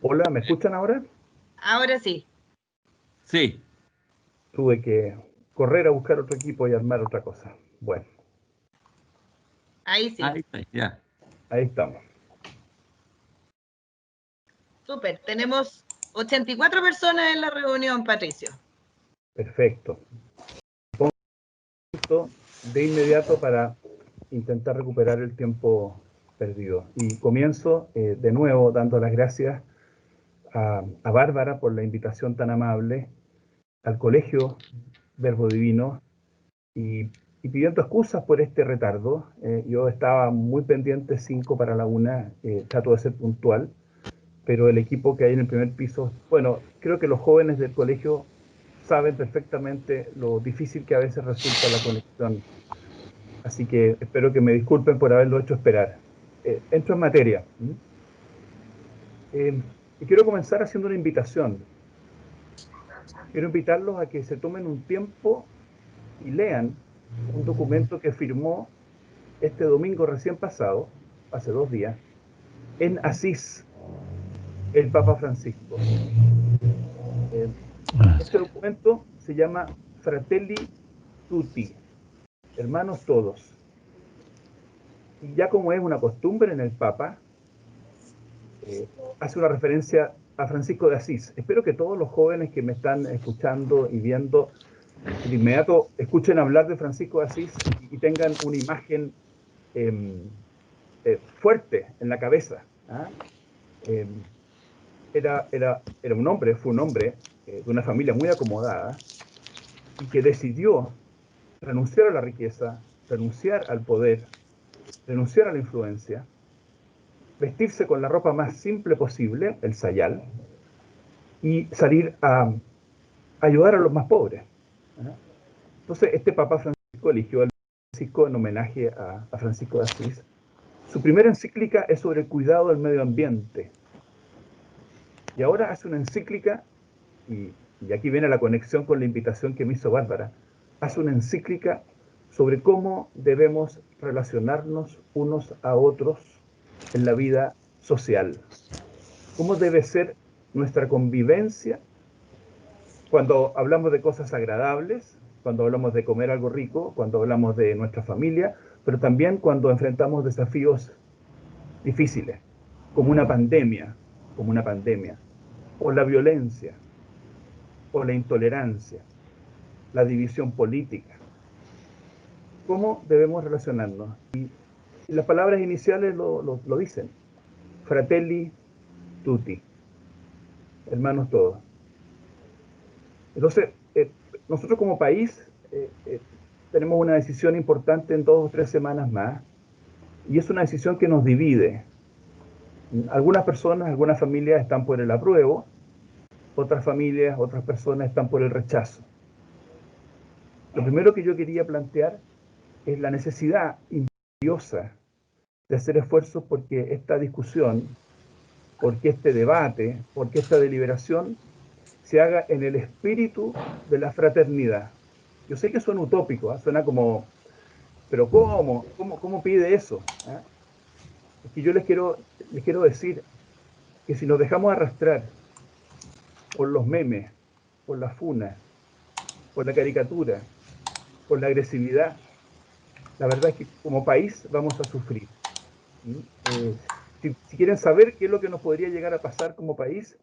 Hola, ¿me escuchan ahora? Ahora sí. Sí. Tuve que correr a buscar otro equipo y armar otra cosa. Bueno, Ahí sí. Ahí está, ya. ahí estamos. Súper. Tenemos 84 personas en la reunión, Patricio. Perfecto. Pongo esto de inmediato para intentar recuperar el tiempo perdido. Y comienzo de nuevo dando las gracias a Bárbara por la invitación tan amable, al Colegio Verbo Divino y pidiendo excusas por este retardo. Yo estaba muy pendiente, 5 para la 1, trato de ser puntual, pero el equipo que hay en el primer piso, bueno, creo que los jóvenes del colegio saben perfectamente lo difícil que a veces resulta la conexión. Así que espero que me disculpen por haberlo hecho esperar. Entro en materia. Y quiero comenzar haciendo una invitación. Quiero invitarlos a que se tomen un tiempo y lean un documento que firmó este domingo recién pasado, hace 2 días, en Asís, el Papa Francisco. Este documento se llama Fratelli Tutti, hermanos todos. Y ya como es una costumbre en el Papa, hace una referencia a Francisco de Asís. Espero que todos los jóvenes que me están escuchando y viendo de inmediato escuchen hablar de Francisco de Asís y tengan una imagen fuerte en la cabeza. ¿Ah? Eh, era un hombre, fue un hombre de una familia muy acomodada y que decidió renunciar a la riqueza, renunciar al poder, renunciar a la influencia, vestirse con la ropa más simple posible, el sayal, y salir a ayudar a los más pobres. ¿Ah? Entonces, este Papa Francisco eligió al Francisco en homenaje a Francisco de Asís. Su primera encíclica es sobre el cuidado del medio ambiente. Y ahora hace una encíclica, y aquí viene la conexión con la invitación que me hizo Bárbara, hace una encíclica sobre cómo debemos relacionarnos unos a otros en la vida social. Cómo debe ser nuestra convivencia cuando hablamos de cosas agradables, cuando hablamos de comer algo rico, cuando hablamos de nuestra familia, pero también cuando enfrentamos desafíos difíciles, como una pandemia, o la violencia, o la intolerancia, la división política. ¿Cómo debemos relacionarnos? Y las palabras iniciales lo dicen. Fratelli tutti, hermanos todos. Entonces, nosotros como país tenemos una decisión importante en 2 o 3 semanas más, y es una decisión que nos divide. Algunas personas, algunas familias están por el apruebo, otras familias, otras personas están por el rechazo. Lo primero que yo quería plantear es la necesidad imperiosa de hacer esfuerzos porque esta discusión, porque este debate, porque esta deliberación se haga en el espíritu de la fraternidad. Yo sé que suena utópico, ¿eh? Suena como, pero ¿cómo? ¿Cómo pide eso? ¿Eh? Es que yo les quiero decir que si nos dejamos arrastrar por los memes, por la funa, por la caricatura, por la agresividad, la verdad es que como país vamos a sufrir. Si quieren saber qué es lo que nos podría llegar a pasar como país,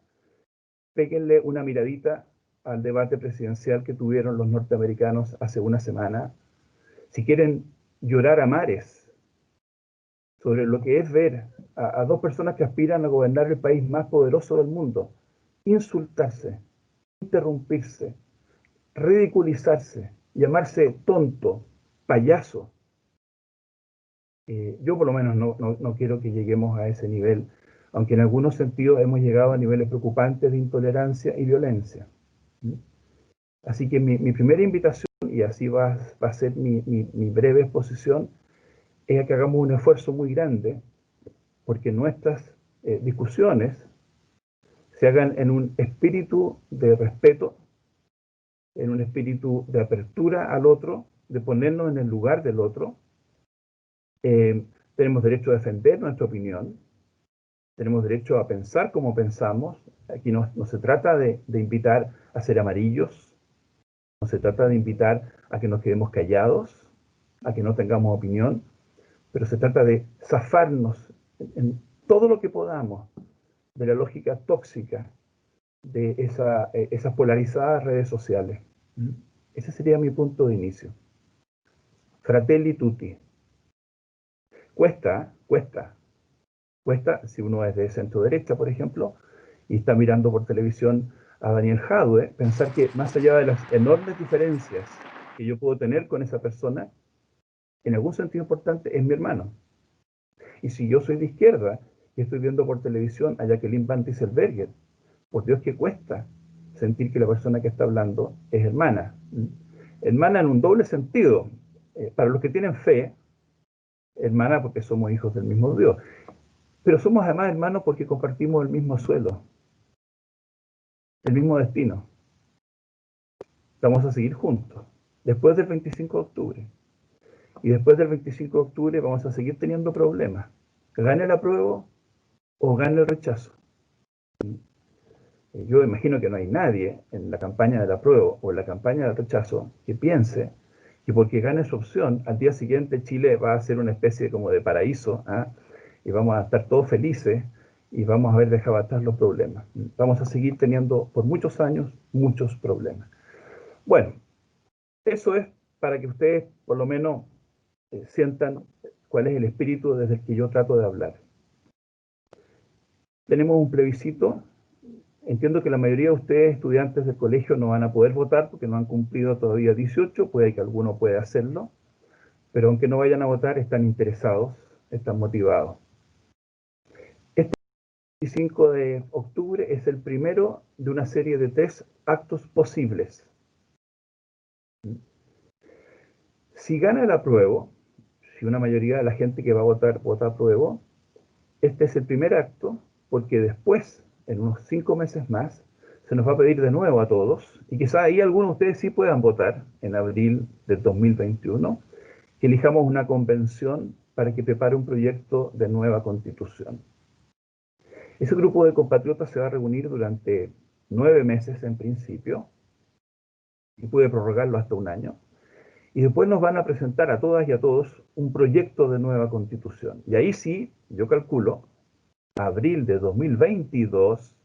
péguenle una miradita al debate presidencial que tuvieron los norteamericanos hace una semana. Si quieren llorar a mares sobre lo que es ver a dos personas que aspiran a gobernar el país más poderoso del mundo, insultarse, interrumpirse, ridiculizarse, llamarse tonto, payaso. Yo por lo menos no quiero que lleguemos a ese nivel, aunque en algunos sentidos hemos llegado a niveles preocupantes de intolerancia y violencia. Así que mi primera invitación, y así va a ser mi breve exposición, es a que hagamos un esfuerzo muy grande porque nuestras discusiones se hagan en un espíritu de respeto, en un espíritu de apertura al otro, de ponernos en el lugar del otro. Tenemos derecho a defender nuestra opinión, tenemos derecho a pensar como pensamos. Aquí no se trata de invitar a ser amarillos, no se trata de invitar a que nos quedemos callados, a que no tengamos opinión, pero se trata de zafarnos en todo lo que podamos de la lógica tóxica de esas polarizadas redes sociales. Ese sería mi punto de inicio. Fratelli tutti. Cuesta si uno es de centro derecha, por ejemplo, y está mirando por televisión a Daniel Jadue, pensar que más allá de las enormes diferencias que yo puedo tener con esa persona, en algún sentido importante es mi hermano. Y si yo soy de izquierda y estoy viendo por televisión a Jacqueline Van Rieselbergher, por Dios que cuesta sentir que la persona que está hablando es hermana. Hermana en un doble sentido. Para los que tienen fe, hermana porque somos hijos del mismo Dios. Pero somos además hermanos porque compartimos el mismo suelo, el mismo destino. Vamos a seguir juntos, después del 25 de octubre. Y después del 25 de octubre vamos a seguir teniendo problemas. Gane el apruebo o gane el rechazo. Yo imagino que no hay nadie en la campaña del apruebo o en la campaña del rechazo que piense que porque gane su opción, al día siguiente Chile va a ser una especie como de paraíso, ¿eh? Y vamos a estar todos felices y vamos a haber dejado atrás los problemas. Vamos a seguir teniendo por muchos años muchos problemas. Bueno, eso es para que ustedes por lo menos sientan cuál es el espíritu desde el que yo trato de hablar. Tenemos un plebiscito. Entiendo que la mayoría de ustedes, estudiantes del colegio, no van a poder votar porque no han cumplido todavía 18, puede que alguno pueda hacerlo, pero aunque no vayan a votar, están interesados, están motivados. Este 25 de octubre es el primero de una serie de 3 actos posibles. Si gana el apruebo, si una mayoría de la gente que va a votar vota apruebo, este es el primer acto, porque después, en unos 5 meses más, se nos va a pedir de nuevo a todos, y quizá ahí algunos de ustedes sí puedan votar en abril del 2021, que elijamos una convención para que prepare un proyecto de nueva constitución. Ese grupo de compatriotas se va a reunir durante 9 meses en principio, y puede prorrogarlo hasta 1 año, y después nos van a presentar a todas y a todos un proyecto de nueva constitución. Y ahí sí, yo calculo, abril de 2022,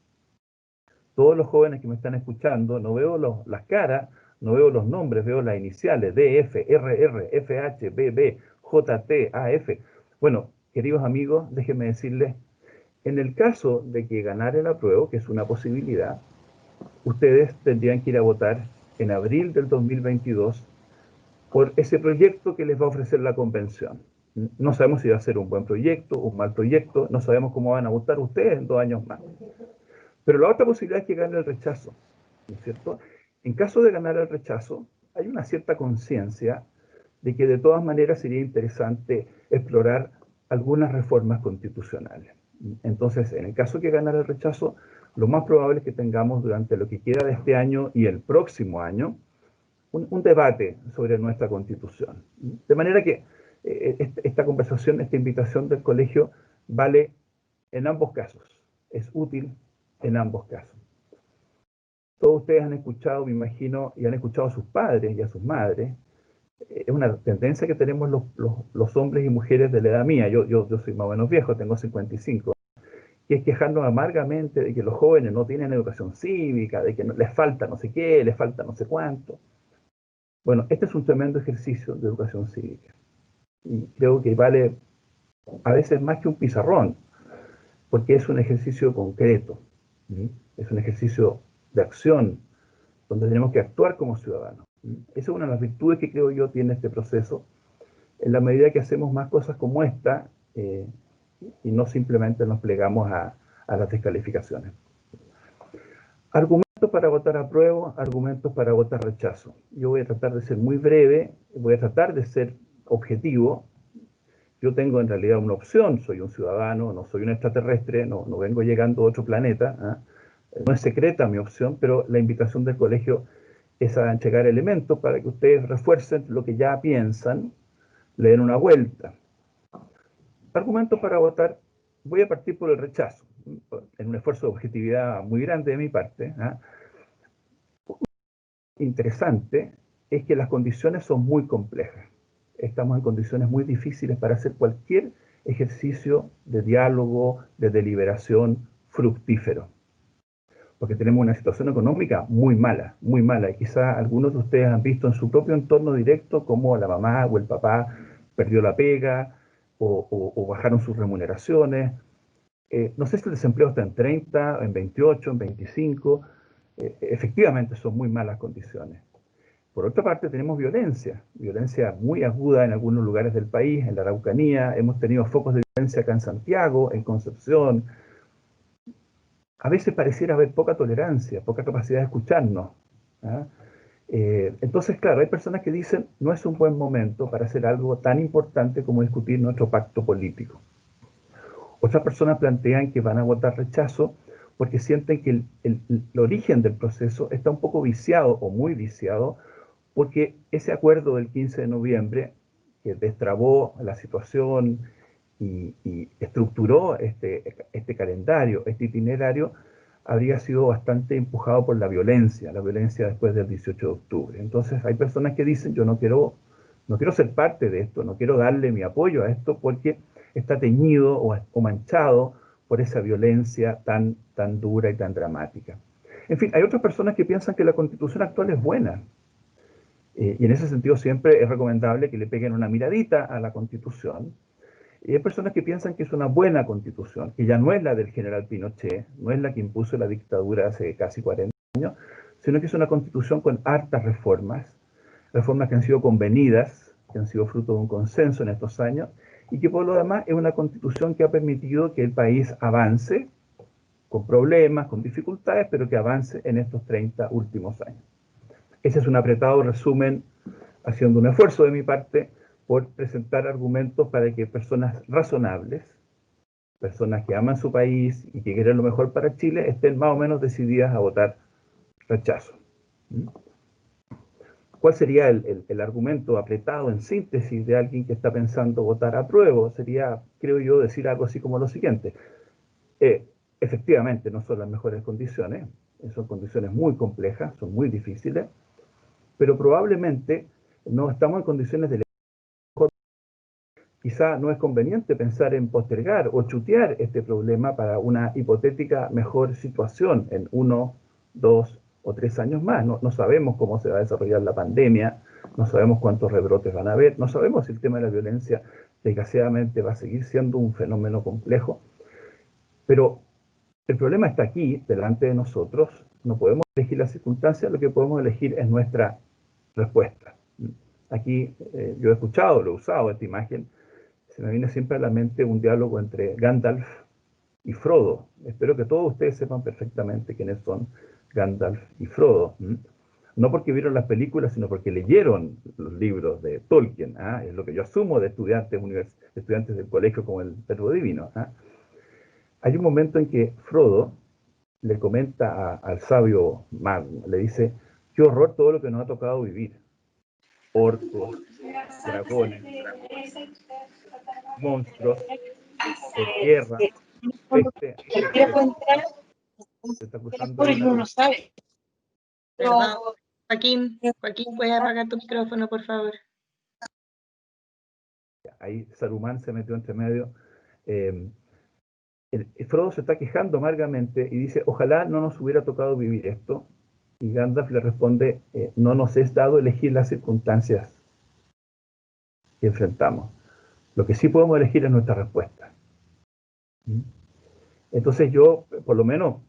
todos los jóvenes que me están escuchando, no veo las caras, no veo los nombres, veo las iniciales, DF, RR, FH, BB, JT, AF. Bueno, queridos amigos, déjenme decirles, en el caso de que ganara el apruebo, que es una posibilidad, ustedes tendrían que ir a votar en abril del 2022 por ese proyecto que les va a ofrecer la convención. No sabemos si va a ser un buen proyecto, un mal proyecto, no sabemos cómo van a votar ustedes en 2 años más. Pero la otra posibilidad es que gane el rechazo, ¿no es cierto? En caso de ganar el rechazo, hay una cierta conciencia de que de todas maneras sería interesante explorar algunas reformas constitucionales. Entonces, en el caso que ganara el rechazo, lo más probable es que tengamos durante lo que queda de este año y el próximo año un debate sobre nuestra Constitución. De manera que esta conversación, esta invitación del colegio vale en ambos casos, es útil en ambos casos. Todos ustedes han escuchado, me imagino, y han escuchado a sus padres y a sus madres. Es una tendencia que tenemos los hombres y mujeres de la edad mía. Yo soy más o menos viejo, tengo 55. Y es quejarnos amargamente de que los jóvenes no tienen educación cívica, de que les falta no sé qué, les falta no sé cuánto. Bueno, este es un tremendo ejercicio de educación cívica. Y creo que vale a veces más que un pizarrón, porque es un ejercicio concreto. Es un ejercicio de acción, donde tenemos que actuar como ciudadanos. Esa es una de las virtudes que creo yo tiene este proceso, en la medida que hacemos más cosas como esta, y no simplemente nos plegamos a las descalificaciones. Argumentos para votar apruebo, argumentos para votar rechazo. Yo voy a tratar de ser muy breve, voy a tratar de ser objetivo. Yo tengo en realidad una opción, soy un ciudadano, no soy un extraterrestre, no vengo llegando a otro planeta, no es secreta mi opción, pero la invitación del colegio es a entregar elementos para que ustedes refuercen lo que ya piensan, le den una vuelta. Argumentos para votar voy a partir por el rechazo, en un esfuerzo de objetividad muy grande de mi parte. Interesante es que las condiciones son muy complejas. Estamos en condiciones muy difíciles para hacer cualquier ejercicio de diálogo, de deliberación fructífero. Porque tenemos una situación económica muy mala, y quizá algunos de ustedes han visto en su propio entorno directo cómo la mamá o el papá perdió la pega o bajaron sus remuneraciones. No sé si el desempleo está en 30, en 28, en 25. Efectivamente son muy malas condiciones. Por otra parte tenemos violencia muy aguda en algunos lugares del país, en la Araucanía. Hemos tenido focos de violencia acá en Santiago, en Concepción. A veces pareciera haber poca tolerancia, poca capacidad de escucharnos. ¿Ah? Entonces, claro, hay personas que dicen no es un buen momento para hacer algo tan importante como discutir nuestro pacto político. Otras personas plantean que van a votar rechazo porque sienten que el origen del proceso está un poco viciado o muy viciado, porque ese acuerdo del 15 de noviembre que destrabó la situación y estructuró este calendario, este itinerario, habría sido bastante empujado por la violencia después del 18 de octubre. Entonces hay personas que dicen, yo no quiero ser parte de esto, no quiero darle mi apoyo a esto porque está teñido o manchado por esa violencia tan dura y tan dramática. En fin, hay otras personas que piensan que la Constitución actual es buena. Y en ese sentido siempre es recomendable que le peguen una miradita a la Constitución. Y hay personas que piensan que es una buena Constitución, que ya no es la del general Pinochet, no es la que impuso la dictadura hace casi 40 años, sino que es una Constitución con hartas reformas que han sido convenidas, que han sido fruto de un consenso en estos años, y que por lo demás es una Constitución que ha permitido que el país avance, con problemas, con dificultades, pero que avance en estos 30 últimos años. Ese es un apretado resumen, haciendo un esfuerzo de mi parte, por presentar argumentos para que personas razonables, personas que aman su país y que quieren lo mejor para Chile, estén más o menos decididas a votar rechazo. ¿Cuál sería el argumento apretado en síntesis de alguien que está pensando votar apruebo? Sería, creo yo, decir algo así como lo siguiente. Efectivamente, no son las mejores condiciones, son condiciones muy complejas, son muy difíciles, pero probablemente no estamos en condiciones de mejor. Quizá no es conveniente pensar en postergar o chutear este problema para una hipotética mejor situación en 1, 2 o 3 años más. No sabemos cómo se va a desarrollar la pandemia, no sabemos cuántos rebrotes van a haber, no sabemos si el tema de la violencia desgraciadamente va a seguir siendo un fenómeno complejo, pero el problema está aquí, delante de nosotros. No podemos elegir las circunstancias, lo que podemos elegir es nuestra respuesta. Aquí yo he escuchado, lo he usado, esta imagen, se me viene siempre a la mente un diálogo entre Gandalf y Frodo. Espero que todos ustedes sepan perfectamente quiénes son Gandalf y Frodo. No porque vieron las películas, sino porque leyeron los libros de Tolkien. Es lo que yo asumo de estudiantes del colegio como el Verbo Divino. Hay un momento en que Frodo le comenta al sabio mago, le dice, qué horror todo lo que nos ha tocado vivir. Orcos, dragones, monstruos, guerra, peste. Se está cruzando una... Perdón. Joaquín, ¿puedes apagar tu micrófono, por favor? Ahí Saruman se metió entre medio. Frodo se está quejando amargamente y dice, ojalá no nos hubiera tocado vivir esto. Y Gandalf le responde, no nos es dado elegir las circunstancias que enfrentamos. Lo que sí podemos elegir es nuestra respuesta. Entonces yo, por lo menos,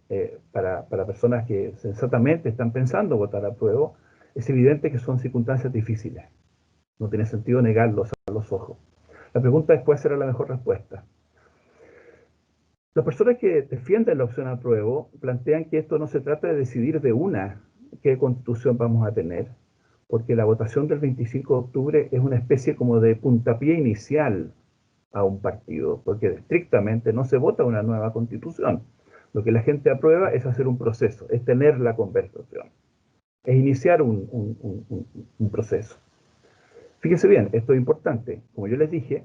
para personas que sensatamente están pensando votar a prueba, es evidente que son circunstancias difíciles. No tiene sentido negarlos a los ojos. La pregunta es, ¿cuál será la mejor respuesta? Las personas que defienden la opción a prueba plantean que esto no se trata de decidir de una qué constitución vamos a tener, porque la votación del 25 de octubre es una especie como de puntapié inicial a un partido, porque estrictamente no se vota una nueva constitución. Lo que la gente aprueba es hacer un proceso, es tener la conversación, es iniciar un proceso. Fíjense bien, esto es importante. Como yo les dije,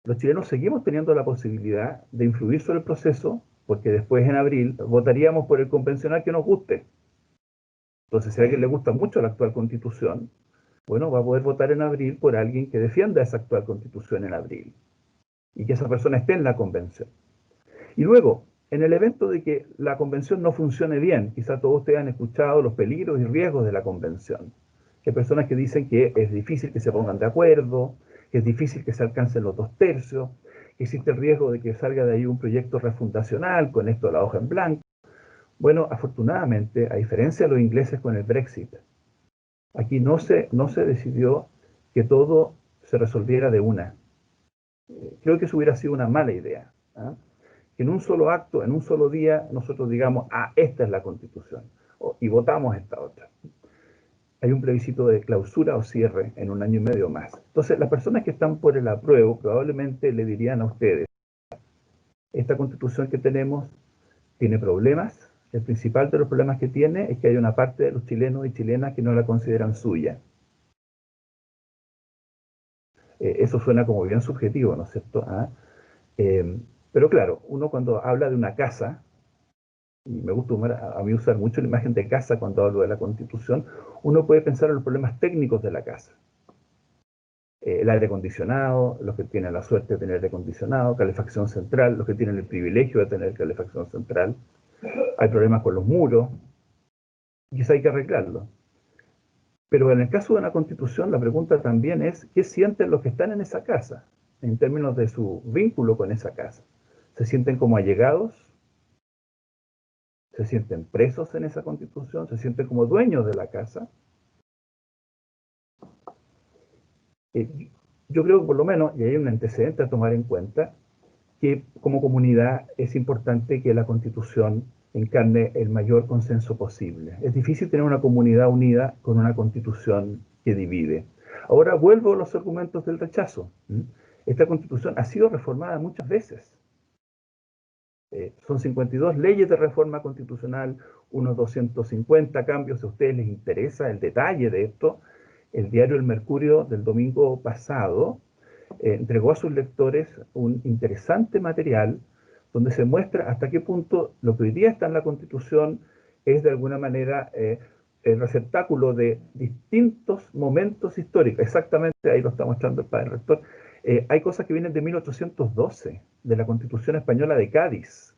los chilenos seguimos teniendo la posibilidad de influir sobre el proceso, porque después en abril votaríamos por el convencional que nos guste. Entonces, si a alguien le gusta mucho la actual constitución, bueno, va a poder votar en abril por alguien que defienda esa actual constitución en abril y que esa persona esté en la convención. Y luego, en el evento de que la convención no funcione bien, quizá todos ustedes han escuchado los peligros y riesgos de la convención. Hay personas que dicen que es difícil que se pongan de acuerdo, que es difícil que se alcancen los 2/3, que existe el riesgo de que salga de ahí un proyecto refundacional con esto de la hoja en blanco. Bueno, afortunadamente, a diferencia de los ingleses con el Brexit, aquí no se decidió que todo se resolviera de una. Creo que eso hubiera sido una mala idea. ¿Ah? Que en un solo acto, en un solo día, nosotros digamos, esta es la Constitución, y votamos esta otra. Hay un plebiscito de clausura o cierre en 1 año y medio más. Entonces, las personas que están por el apruebo probablemente le dirían a ustedes, esta Constitución que tenemos tiene problemas. El principal de los problemas que tiene es que hay una parte de los chilenos y chilenas que no la consideran suya. Eso suena como bien subjetivo, ¿no es cierto? Pero claro, uno cuando habla de una casa, y me gusta a mí usar mucho la imagen de casa cuando hablo de la Constitución, uno puede pensar en los problemas técnicos de la casa. El aire acondicionado, los que tienen la suerte de tener aire acondicionado, calefacción central, los que tienen el privilegio de tener calefacción central. Hay problemas con los muros, y eso hay que arreglarlo. Pero en el caso de una Constitución, la pregunta también es, ¿qué sienten los que están en esa casa? En términos de su vínculo con esa casa. ¿Se sienten como allegados? ¿Se sienten presos en esa Constitución? ¿Se sienten como dueños de la casa? Yo creo que por lo menos, y hay un antecedente a tomar en cuenta, que como comunidad es importante que la Constitución encarne el mayor consenso posible. Es difícil tener una comunidad unida con una Constitución que divide. Ahora vuelvo a los argumentos del rechazo. Esta Constitución ha sido reformada muchas veces. Son 52 leyes de reforma constitucional, unos 250 cambios. Si a ustedes les interesa el detalle de esto, el diario El Mercurio del domingo pasado entregó a sus lectores un interesante material donde se muestra hasta qué punto lo que hoy día está en la Constitución es de alguna manera el receptáculo de distintos momentos históricos. Exactamente, ahí lo está mostrando el padre rector. Hay cosas que vienen de 1812, de la Constitución Española de Cádiz.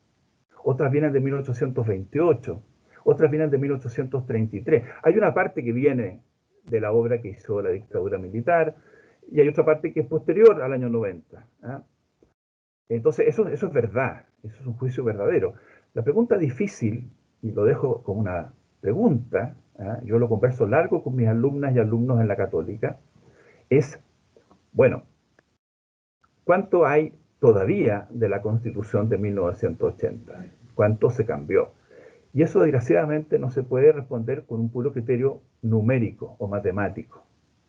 Otras vienen de 1828. Otras vienen de 1833. Hay una parte que viene de la obra que hizo la dictadura militar, y hay otra parte que es posterior al año 90. ¿Ah? Entonces, eso es verdad, eso es un juicio verdadero. La pregunta difícil, y lo dejo como una pregunta, ¿ah? Yo lo converso largo con mis alumnas y alumnos en la Católica, es, bueno, ¿cuánto hay todavía de la Constitución de 1980? ¿Cuánto se cambió? Y eso, desgraciadamente, no se puede responder con un puro criterio numérico o matemático.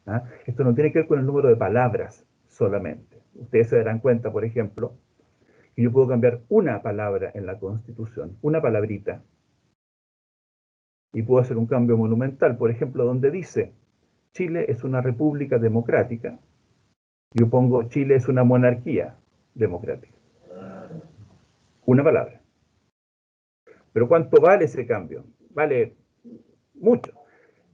¿Ah? Esto no tiene que ver con el número de palabras solamente. Ustedes se darán cuenta, por ejemplo, que yo puedo cambiar una palabra en la Constitución, una palabrita, y puedo hacer un cambio monumental. Por ejemplo, donde dice Chile es una república democrática, yo pongo Chile es una monarquía democrática. Una palabra. Pero ¿cuánto vale ese cambio? Vale mucho.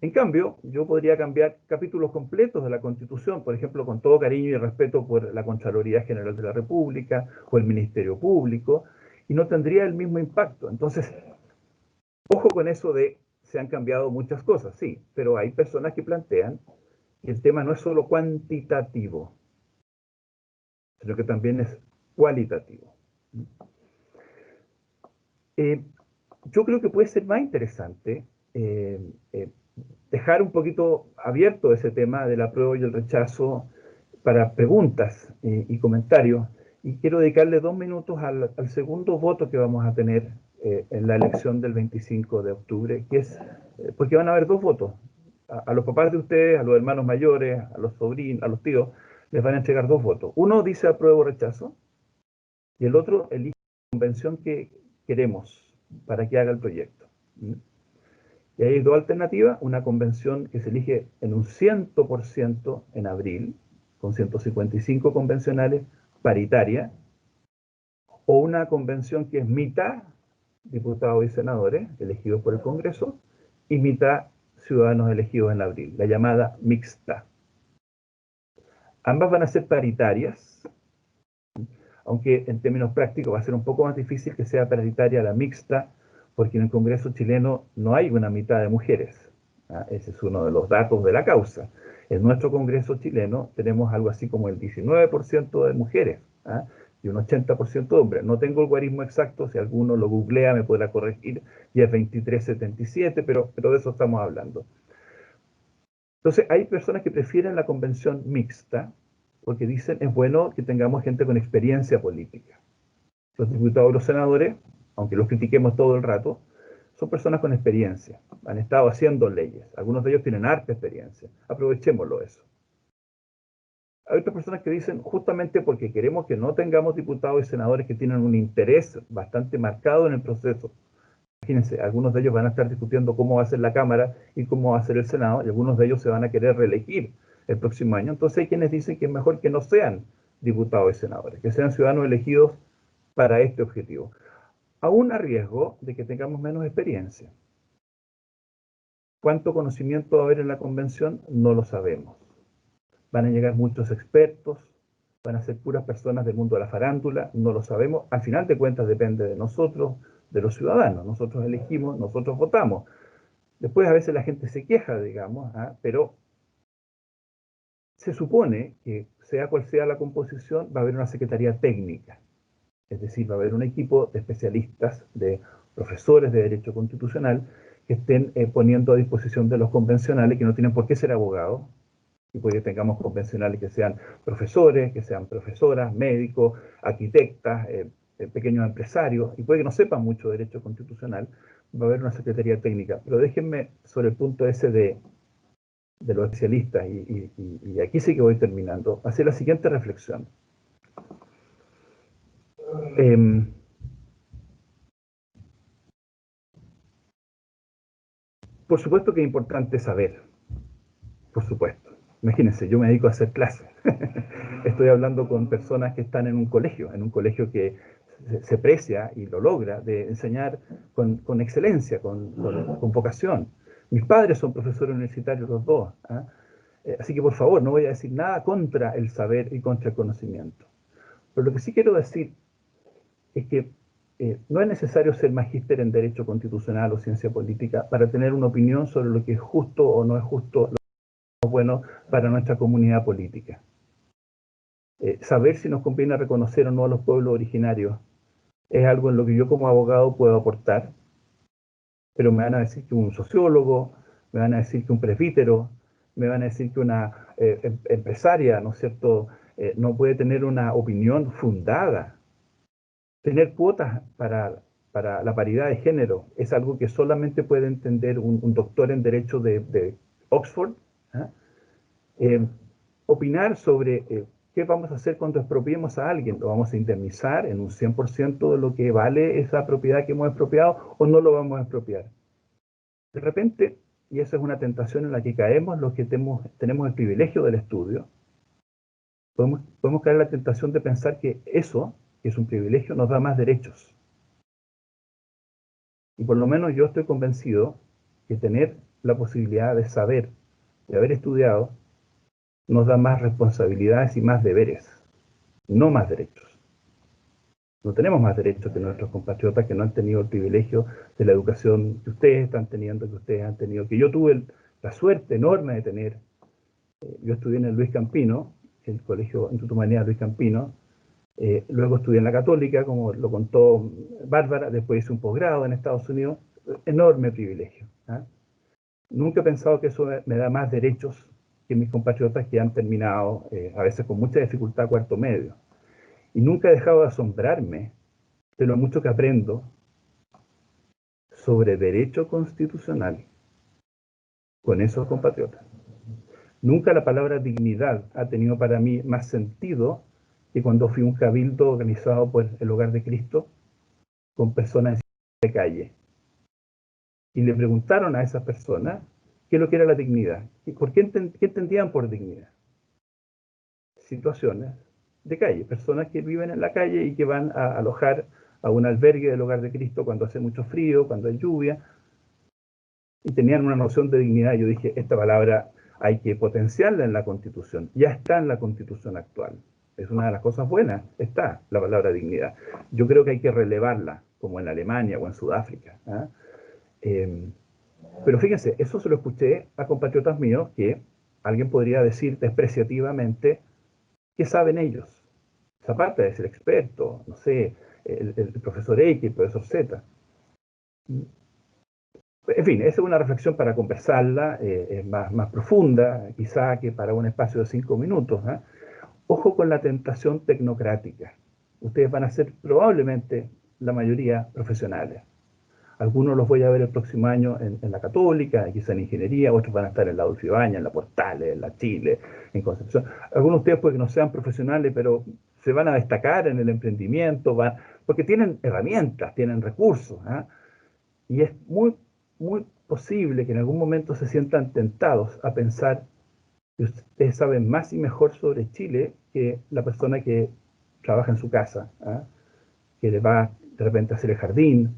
En cambio, yo podría cambiar capítulos completos de la Constitución, por ejemplo, con todo cariño y respeto por la Contraloría General de la República o el Ministerio Público, y no tendría el mismo impacto. Entonces, ojo con eso de se han cambiado muchas cosas, sí, pero hay personas que plantean que el tema no es solo cuantitativo, sino que también es cualitativo. Yo creo que puede ser más interesante dejar un poquito abierto ese tema del apruebo y el rechazo para preguntas y comentarios. Y quiero dedicarle 2 minutos al segundo voto que vamos a tener en la elección del 25 de octubre, que es, porque van a haber 2 votos. A los papás de ustedes, a los hermanos mayores, a los sobrinos, a los tíos, les van a entregar 2 votos. Uno dice apruebo o rechazo, y el otro elige la convención que queremos para que haga el proyecto. Y hay 2 alternativas, una convención que se elige en un 100% en abril, con 155 convencionales, paritaria, o una convención que es mitad diputados y senadores elegidos por el Congreso y mitad ciudadanos elegidos en abril, la llamada mixta. Ambas van a ser paritarias, aunque en términos prácticos va a ser un poco más difícil que sea paritaria la mixta, porque en el Congreso chileno no hay una mitad de mujeres. Ese es uno de los datos de la causa. En nuestro Congreso chileno tenemos algo así como el 19% de mujeres y un 80% de hombres. No tengo el guarismo exacto, si alguno lo googlea me podrá corregir, y es 23-77, pero de eso estamos hablando. Entonces hay personas que prefieren la convención mixta, porque dicen es bueno que tengamos gente con experiencia política. Los diputados y los senadores, aunque los critiquemos todo el rato, son personas con experiencia, han estado haciendo leyes, algunos de ellos tienen harta experiencia, aprovechémoslo eso. Hay otras personas que dicen, justamente porque queremos que no tengamos diputados y senadores que tienen un interés bastante marcado en el proceso. Imagínense, algunos de ellos van a estar discutiendo cómo va a ser la Cámara y cómo va a ser el Senado, y algunos de ellos se van a querer reelegir el próximo año. Entonces hay quienes dicen que es mejor que no sean diputados y senadores, que sean ciudadanos elegidos para este objetivo, aún a riesgo de que tengamos menos experiencia. ¿Cuánto conocimiento va a haber en la convención? No lo sabemos. Van a llegar muchos expertos, van a ser puras personas del mundo de la farándula, no lo sabemos. Al final de cuentas depende de nosotros, de los ciudadanos. Nosotros elegimos, nosotros votamos. Después a veces la gente se queja, digamos, pero se supone que sea cual sea la composición, va a haber una secretaría técnica. Es decir, va a haber un equipo de especialistas, de profesores de Derecho Constitucional, que estén poniendo a disposición de los convencionales, que no tienen por qué ser abogados, y puede que tengamos convencionales que sean profesores, que sean profesoras, médicos, arquitectas, pequeños empresarios, y puede que no sepan mucho de Derecho Constitucional, va a haber una secretaría técnica. Pero déjenme sobre el punto ese de los especialistas, y aquí sí que voy terminando, hacer la siguiente reflexión. Por supuesto que es importante saber, por supuesto. Imagínense, yo me dedico a hacer clases. Estoy hablando con personas que están en un colegio que se precia y lo logra de enseñar con excelencia, con vocación. Mis padres son profesores universitarios los dos. Así que por favor, no voy a decir nada contra el saber y contra el conocimiento. Pero lo que sí quiero decir es que no es necesario ser magíster en Derecho Constitucional o Ciencia Política para tener una opinión sobre lo que es justo o no es justo, lo que es bueno para nuestra comunidad política. Saber si nos conviene reconocer o no a los pueblos originarios es algo en lo que yo como abogado puedo aportar, pero me van a decir que un sociólogo, me van a decir que un presbítero, me van a decir que una empresaria, ¿no es cierto?, no puede tener una opinión fundada. Tener cuotas para la paridad de género es algo que solamente puede entender un doctor en Derecho de Oxford. Opinar sobre qué vamos a hacer cuando expropiemos a alguien. ¿Lo vamos a indemnizar en un 100% de lo que vale esa propiedad que hemos expropiado o no lo vamos a expropiar? De repente, y esa es una tentación en la que caemos los que tenemos el privilegio del estudio, podemos caer en la tentación de pensar que eso, que es un privilegio, nos da más derechos. Y por lo menos yo estoy convencido que tener la posibilidad de saber, de haber estudiado, nos da más responsabilidades y más deberes, no más derechos. No tenemos más derechos que nuestros compatriotas que no han tenido el privilegio de la educación que ustedes están teniendo, que ustedes han tenido, que yo tuve la suerte enorme de tener. Yo estudié en el Luis Campino, el colegio en Tutumanía Luis Campino, luego estudié en la Católica, como lo contó Bárbara, después hice un posgrado en Estados Unidos, enorme privilegio. Nunca he pensado que eso me da más derechos que mis compatriotas que han terminado, a veces con mucha dificultad, cuarto medio. Y nunca he dejado de asombrarme de lo mucho que aprendo sobre derecho constitucional con esos compatriotas. Nunca la palabra dignidad ha tenido para mí más sentido que cuando fui a un cabildo organizado por el Hogar de Cristo con personas de calle. Y le preguntaron a esas personas qué es lo que era la dignidad. ¿Qué entendían por dignidad? Situaciones de calle, personas que viven en la calle y que van a alojar a un albergue del Hogar de Cristo cuando hace mucho frío, cuando hay lluvia, y tenían una noción de dignidad. Yo dije, esta palabra hay que potenciarla en la Constitución, ya está en la Constitución actual. Es una de las cosas buenas, está la palabra dignidad. Yo creo que hay que relevarla, como en Alemania o en Sudáfrica. ¿Ah? Pero fíjense, eso se lo escuché a compatriotas míos que alguien podría decir despreciativamente, ¿qué saben ellos? Zapata es el experto, no sé, el profesor X, el profesor Z. En fin, esa es una reflexión para conversarla, más profunda, quizá que para un espacio de 5 minutos. ¿Eh? Ojo con la tentación tecnocrática. Ustedes van a ser probablemente la mayoría profesionales. Algunos los voy a ver el próximo año en la Católica, quizá en Ingeniería, otros van a estar en la Adolfo Ibáñez, en la Portales, en la Chile, en Concepción. Algunos de ustedes puede que no sean profesionales, pero se van a destacar en el emprendimiento, porque tienen herramientas, tienen recursos. ¿Eh? Y es muy posible que en algún momento se sientan tentados a pensar que ustedes saben más y mejor sobre Chile que la persona que trabaja en su casa, ¿eh? Que le va de repente a hacer el jardín,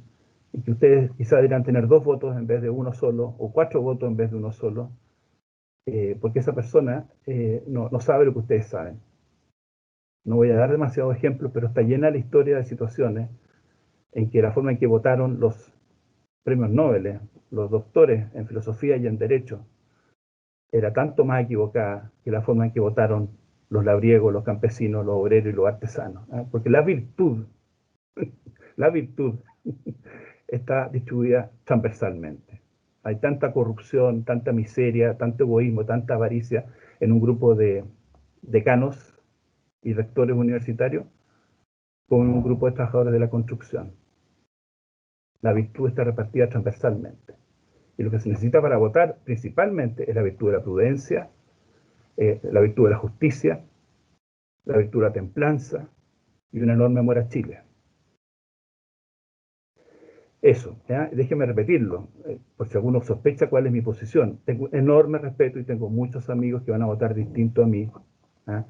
y que ustedes quizás deberían tener 2 votos en vez de uno solo, o 4 votos en vez de uno solo, porque esa persona no sabe lo que ustedes saben. No voy a dar demasiados ejemplos, pero está llena la historia de situaciones en que la forma en que votaron los premios Nobel, los doctores en filosofía y en derecho, era tanto más equivocada que la forma en que votaron los labriegos, los campesinos, los obreros y los artesanos. ¿Eh? Porque la virtud está distribuida transversalmente. Hay tanta corrupción, tanta miseria, tanto egoísmo, tanta avaricia en un grupo de decanos y rectores universitarios como en un grupo de trabajadores de la construcción. La virtud está repartida transversalmente. Y lo que se necesita para votar principalmente es la virtud de la prudencia, la virtud de la justicia, la virtud de la templanza y un enorme amor a Chile. Eso, ¿ya? Déjeme repetirlo, por si alguno sospecha cuál es mi posición. Tengo enorme respeto y tengo muchos amigos que van a votar distinto a mí. ¿Ah?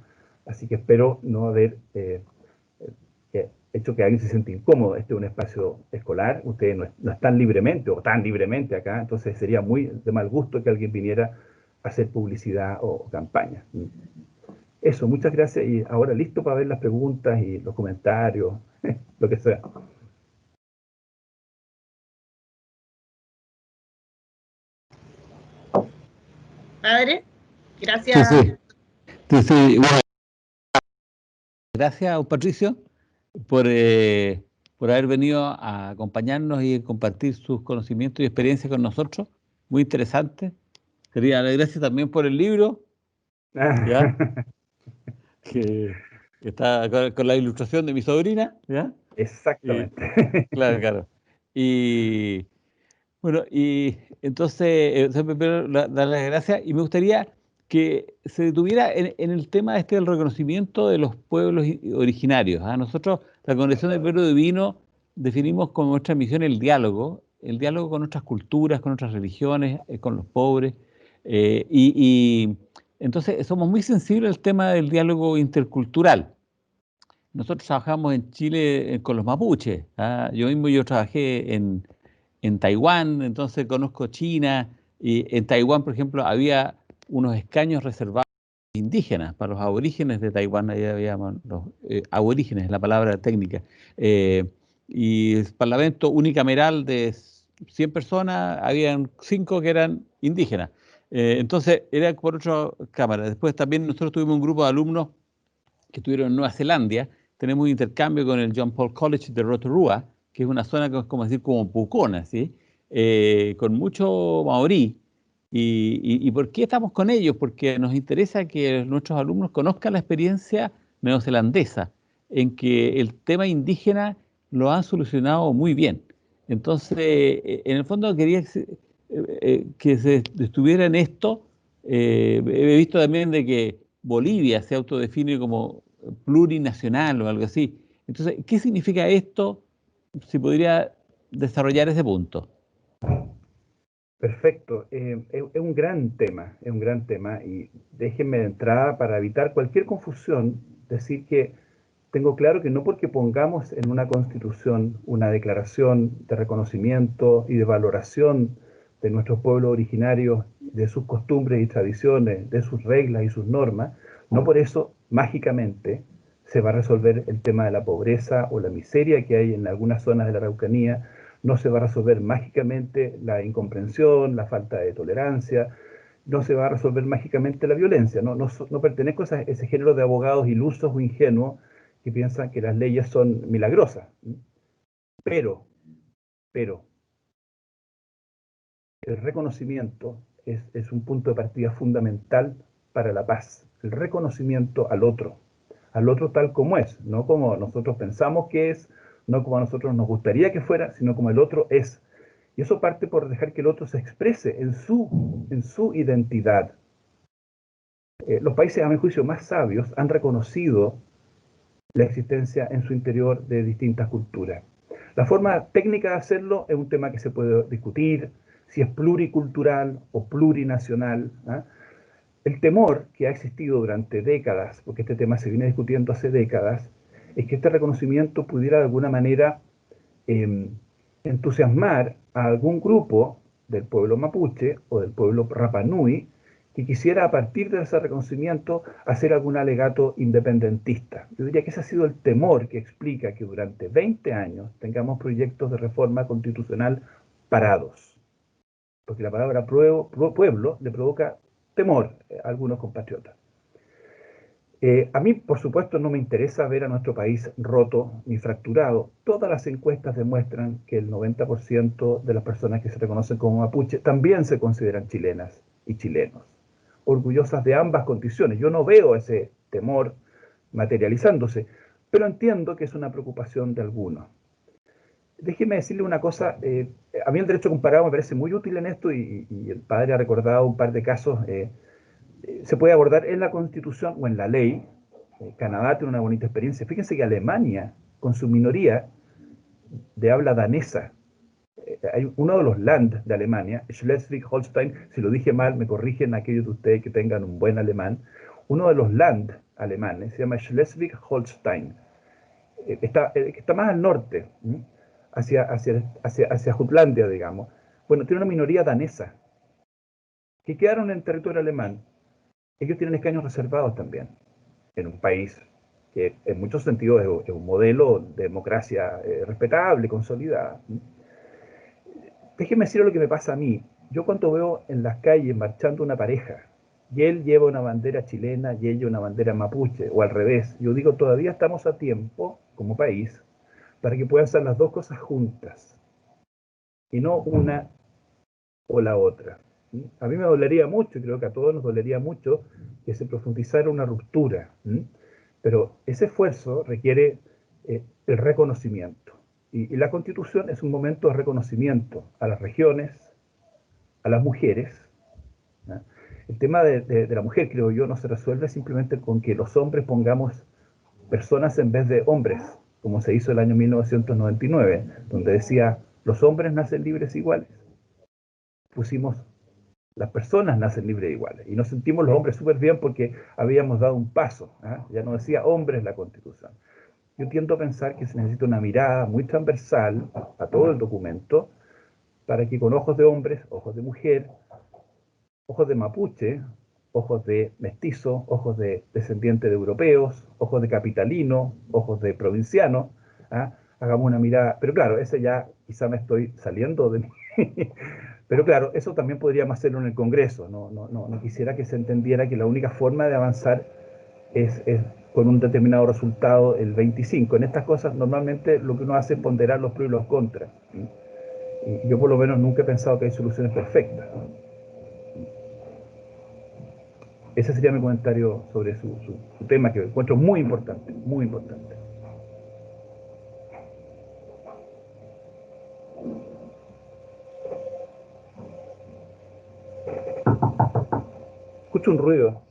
Así que espero no haber hecho que alguien se sienta incómodo. Este es un espacio escolar, ustedes no están libremente o tan libremente acá, entonces sería muy de mal gusto que alguien viniera a hacer publicidad o campaña. Eso, muchas gracias y ahora listo para ver las preguntas y los comentarios, lo que sea. Padre, gracias. Sí. Bueno, gracias, Patricio, por haber venido a acompañarnos y compartir sus conocimientos y experiencias con nosotros. Muy interesante. Quería darle gracias también por el libro, ¿ya? que está con la ilustración de mi sobrina, ¿ya? Exactamente. Claro. Y bueno, y entonces, primero darle las gracias y me gustaría que se detuviera en el tema del reconocimiento de los pueblos originarios. ¿Ah? Nosotros, la Congregación del Verbo Divino, definimos como nuestra misión el diálogo con otras culturas, con otras religiones, con los pobres. Y entonces somos muy sensibles al tema del diálogo intercultural. Nosotros trabajamos en Chile con los mapuches. ¿Ah? Yo trabajé en Taiwán, entonces conozco China, y en Taiwán, por ejemplo, había unos escaños reservados indígenas, para los aborígenes de Taiwán, ahí había los aborígenes, la palabra técnica, y el parlamento unicameral de 100 personas, habían 5 que eran indígenas. Entonces, era por otra cámara. Después también nosotros tuvimos un grupo de alumnos que estuvieron en Nueva Zelanda. Tenemos un intercambio con el John Paul College de Rotorua, que es una zona que es como decir como Pucona, ¿sí? Con mucho maorí. ¿Y por qué estamos con ellos? Porque nos interesa que nuestros alumnos conozcan la experiencia neozelandesa, en que el tema indígena lo han solucionado muy bien. Entonces, en el fondo quería que se estuviera en esto. He visto también de que Bolivia se autodefine como plurinacional o algo así. Entonces, ¿qué significa esto? Si podría desarrollar ese punto. Perfecto. Es un gran tema, es un gran tema. Y déjenme de entrada, para evitar cualquier confusión, decir que tengo claro que no porque pongamos en una constitución una declaración de reconocimiento y de valoración de nuestros pueblos originarios, de sus costumbres y tradiciones, de sus reglas y sus normas, no por eso mágicamente se va a resolver el tema de la pobreza o la miseria que hay en algunas zonas de la Araucanía, no se va a resolver mágicamente la incomprensión, la falta de tolerancia, no se va a resolver mágicamente la violencia. No pertenezco a ese género de abogados ilusos o ingenuos que piensan que las leyes son milagrosas. Pero, pero, el reconocimiento es un punto de partida fundamental para la paz. El reconocimiento al otro tal como es, no como nosotros pensamos que es, no como a nosotros nos gustaría que fuera, sino como el otro es. Y eso parte por dejar que el otro se exprese en su identidad. Los países, a mi juicio, más sabios han reconocido la existencia en su interior de distintas culturas. La forma técnica de hacerlo es un tema que se puede discutir, si es pluricultural o plurinacional. ¿Ah? El temor que ha existido durante décadas, porque este tema se viene discutiendo hace décadas, es que este reconocimiento pudiera de alguna manera entusiasmar a algún grupo del pueblo mapuche o del pueblo Rapa Nui que quisiera a partir de ese reconocimiento hacer algún alegato independentista. Yo diría que ese ha sido el temor que explica que durante 20 años tengamos proyectos de reforma constitucional parados. Porque la palabra pueblo le provoca temor a algunos compatriotas. A mí, por supuesto, no me interesa ver a nuestro país roto ni fracturado. Todas las encuestas demuestran que el 90% de las personas que se reconocen como mapuche también se consideran chilenas y chilenos, orgullosas de ambas condiciones. Yo no veo ese temor materializándose, pero entiendo que es una preocupación de algunos. Déjeme decirle una cosa, a mí el derecho comparado me parece muy útil en esto y el padre ha recordado un par de casos. Se puede abordar en la Constitución o en la ley. Canadá tiene una bonita experiencia. Fíjense que Alemania, con su minoría de habla danesa, hay uno de los Land de Alemania, Schleswig-Holstein, si lo dije mal, me corrigen aquellos de ustedes que tengan un buen alemán, uno de los Land alemanes se llama Schleswig-Holstein, está más al norte, hacia Jutlandia, digamos. Bueno, tiene una minoría danesa, que quedaron en territorio alemán. Ellos tienen escaños reservados también, en un país que en muchos sentidos es un modelo de democracia respetable, consolidada. Déjeme decir lo que me pasa a mí. Yo cuando veo en las calles marchando una pareja, y él lleva una bandera chilena y ella una bandera mapuche, o al revés, yo digo, todavía estamos a tiempo, como país, para que puedan ser las dos cosas juntas, y no una o la otra. A mí me dolería mucho, y creo que a todos nos dolería mucho, que se profundizara una ruptura. Pero ese esfuerzo requiere el reconocimiento. Y la Constitución es un momento de reconocimiento a las regiones, a las mujeres. ¿No? El tema de la mujer, creo yo, no se resuelve simplemente con que los hombres pongamos personas en vez de hombres, como se hizo el año 1999, donde decía, los hombres nacen libres e iguales. Pusimos, las personas nacen libres e iguales. Y nos sentimos los hombres súper bien porque habíamos dado un paso. Ya no decía hombres la Constitución. Yo tiendo a pensar que se necesita una mirada muy transversal a todo el documento para que con ojos de hombres, ojos de mujer, ojos de mapuche, ojos de mestizo, ojos de descendiente de europeos, ojos de capitalino, ojos de provinciano, hagamos una mirada, pero claro, ese ya quizá me estoy saliendo de mí. Pero claro, eso también podríamos hacerlo en el Congreso. No quisiera que se entendiera que la única forma de avanzar es con un determinado resultado el 25. En estas cosas normalmente lo que uno hace es ponderar los pros y los contras. Y yo por lo menos nunca he pensado que hay soluciones perfectas. Ese sería mi comentario sobre su tema, que encuentro muy importante, muy importante. Escucho un ruido.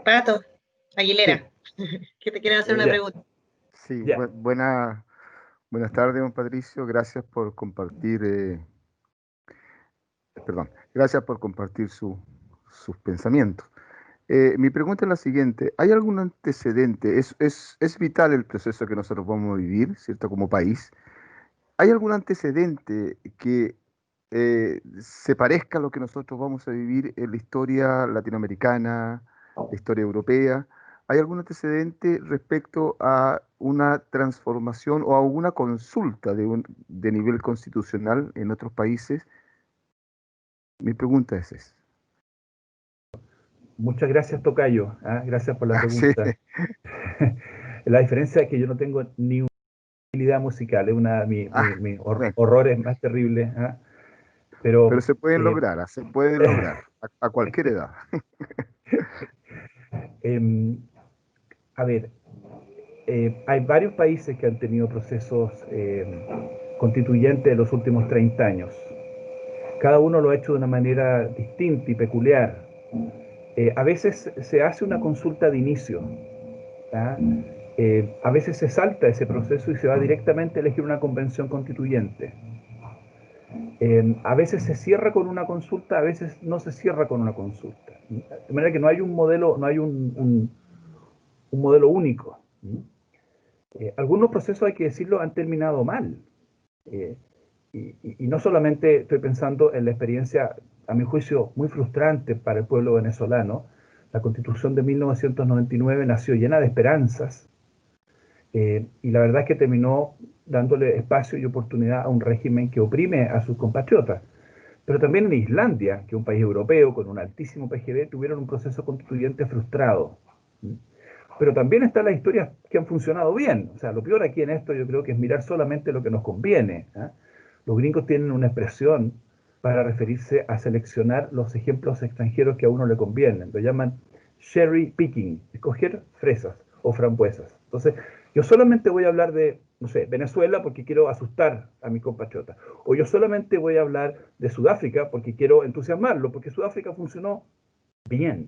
Pato, Aguilera, que te quieren hacer una pregunta. Sí, buenas tardes, don Patricio. Gracias por compartir perdón, gracias por compartir sus pensamientos. Mi pregunta es la siguiente: ¿hay algún antecedente? Es vital el proceso que nosotros vamos a vivir, ¿cierto? Como país. ¿Hay algún antecedente que se parezca a lo que nosotros vamos a vivir en la historia latinoamericana, la historia europea? ¿Hay algún antecedente respecto a una transformación o a una consulta de nivel constitucional en otros países? Mi pregunta es esa. Muchas gracias, Tocayo. Gracias por la Sí, pregunta. La diferencia es que yo no tengo ni una habilidad musical, es una de mis bueno, horrores más terribles. pero Pero, se pueden lograr, se pueden lograr a cualquier edad. em, a ver, hay varios países que han tenido procesos constituyentes en los últimos 30 años. Cada uno lo ha hecho de una manera distinta y peculiar. A veces se hace una consulta de inicio. ¿Ah? A veces se salta ese proceso y se va directamente a elegir una convención constituyente. A veces se cierra con una consulta, a veces no se cierra con una consulta. De manera que no hay un modelo, no hay un modelo único. Algunos procesos, hay que decirlo, han terminado mal. Eh, y no solamente estoy pensando en la experiencia, a mi juicio, muy frustrante para el pueblo venezolano. La Constitución de 1999 nació llena de esperanzas, y la verdad es que terminó dándole espacio y oportunidad a un régimen que oprime a sus compatriotas. Pero también en Islandia, que es un país europeo con un altísimo PGB, tuvieron un proceso constituyente frustrado. Pero también están las historias que han funcionado bien. O sea, lo peor aquí en esto yo creo que es mirar solamente lo que nos conviene. Los gringos tienen una expresión para referirse a seleccionar los ejemplos extranjeros que a uno le convienen. Lo llaman cherry picking, escoger fresas o frambuesas. Entonces, yo solamente voy a hablar de, no sé, Venezuela porque quiero asustar a mi compatriota. O yo solamente voy a hablar de Sudáfrica porque quiero entusiasmarlo, porque Sudáfrica funcionó bien.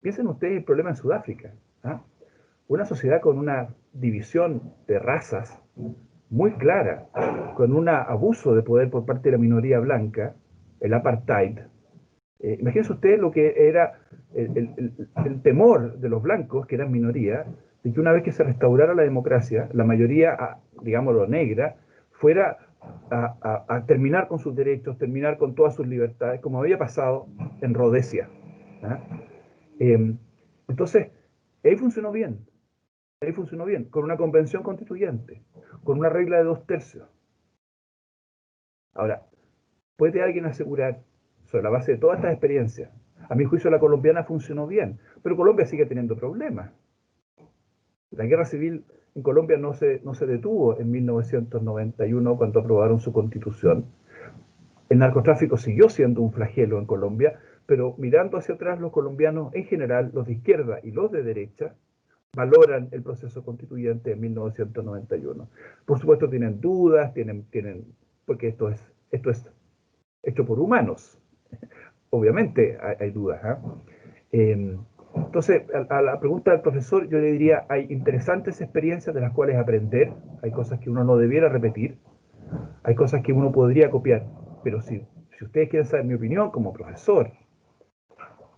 Piensen ustedes el problema en Sudáfrica. Una sociedad con una división de razas muy clara, con un abuso de poder por parte de la minoría blanca, el apartheid. Imagínense ustedes lo que era el temor de los blancos, que eran minoría, de que una vez que se restaurara la democracia, la mayoría, digámoslo, negra, fuera a terminar con sus derechos, terminar con todas sus libertades, como había pasado en Rhodesia. Entonces, ahí funcionó bien. Ahí funcionó bien, con una convención constituyente, con una regla de 2/3. Ahora, ¿puede alguien asegurar, sobre la base de todas estas experiencias? A mi juicio la colombiana funcionó bien, pero Colombia sigue teniendo problemas. La guerra civil en Colombia no se detuvo en 1991 cuando aprobaron su constitución. El narcotráfico siguió siendo un flagelo en Colombia, pero mirando hacia atrás, los colombianos en general, los de izquierda y los de derecha, valoran el proceso constituyente de 1991. Por supuesto tienen dudas, porque esto es hecho por humanos. Obviamente hay dudas. Entonces, a la pregunta del profesor, yo le diría, hay interesantes experiencias de las cuales aprender, hay cosas que uno no debiera repetir, hay cosas que uno podría copiar, pero si ustedes quieren saber mi opinión como profesor,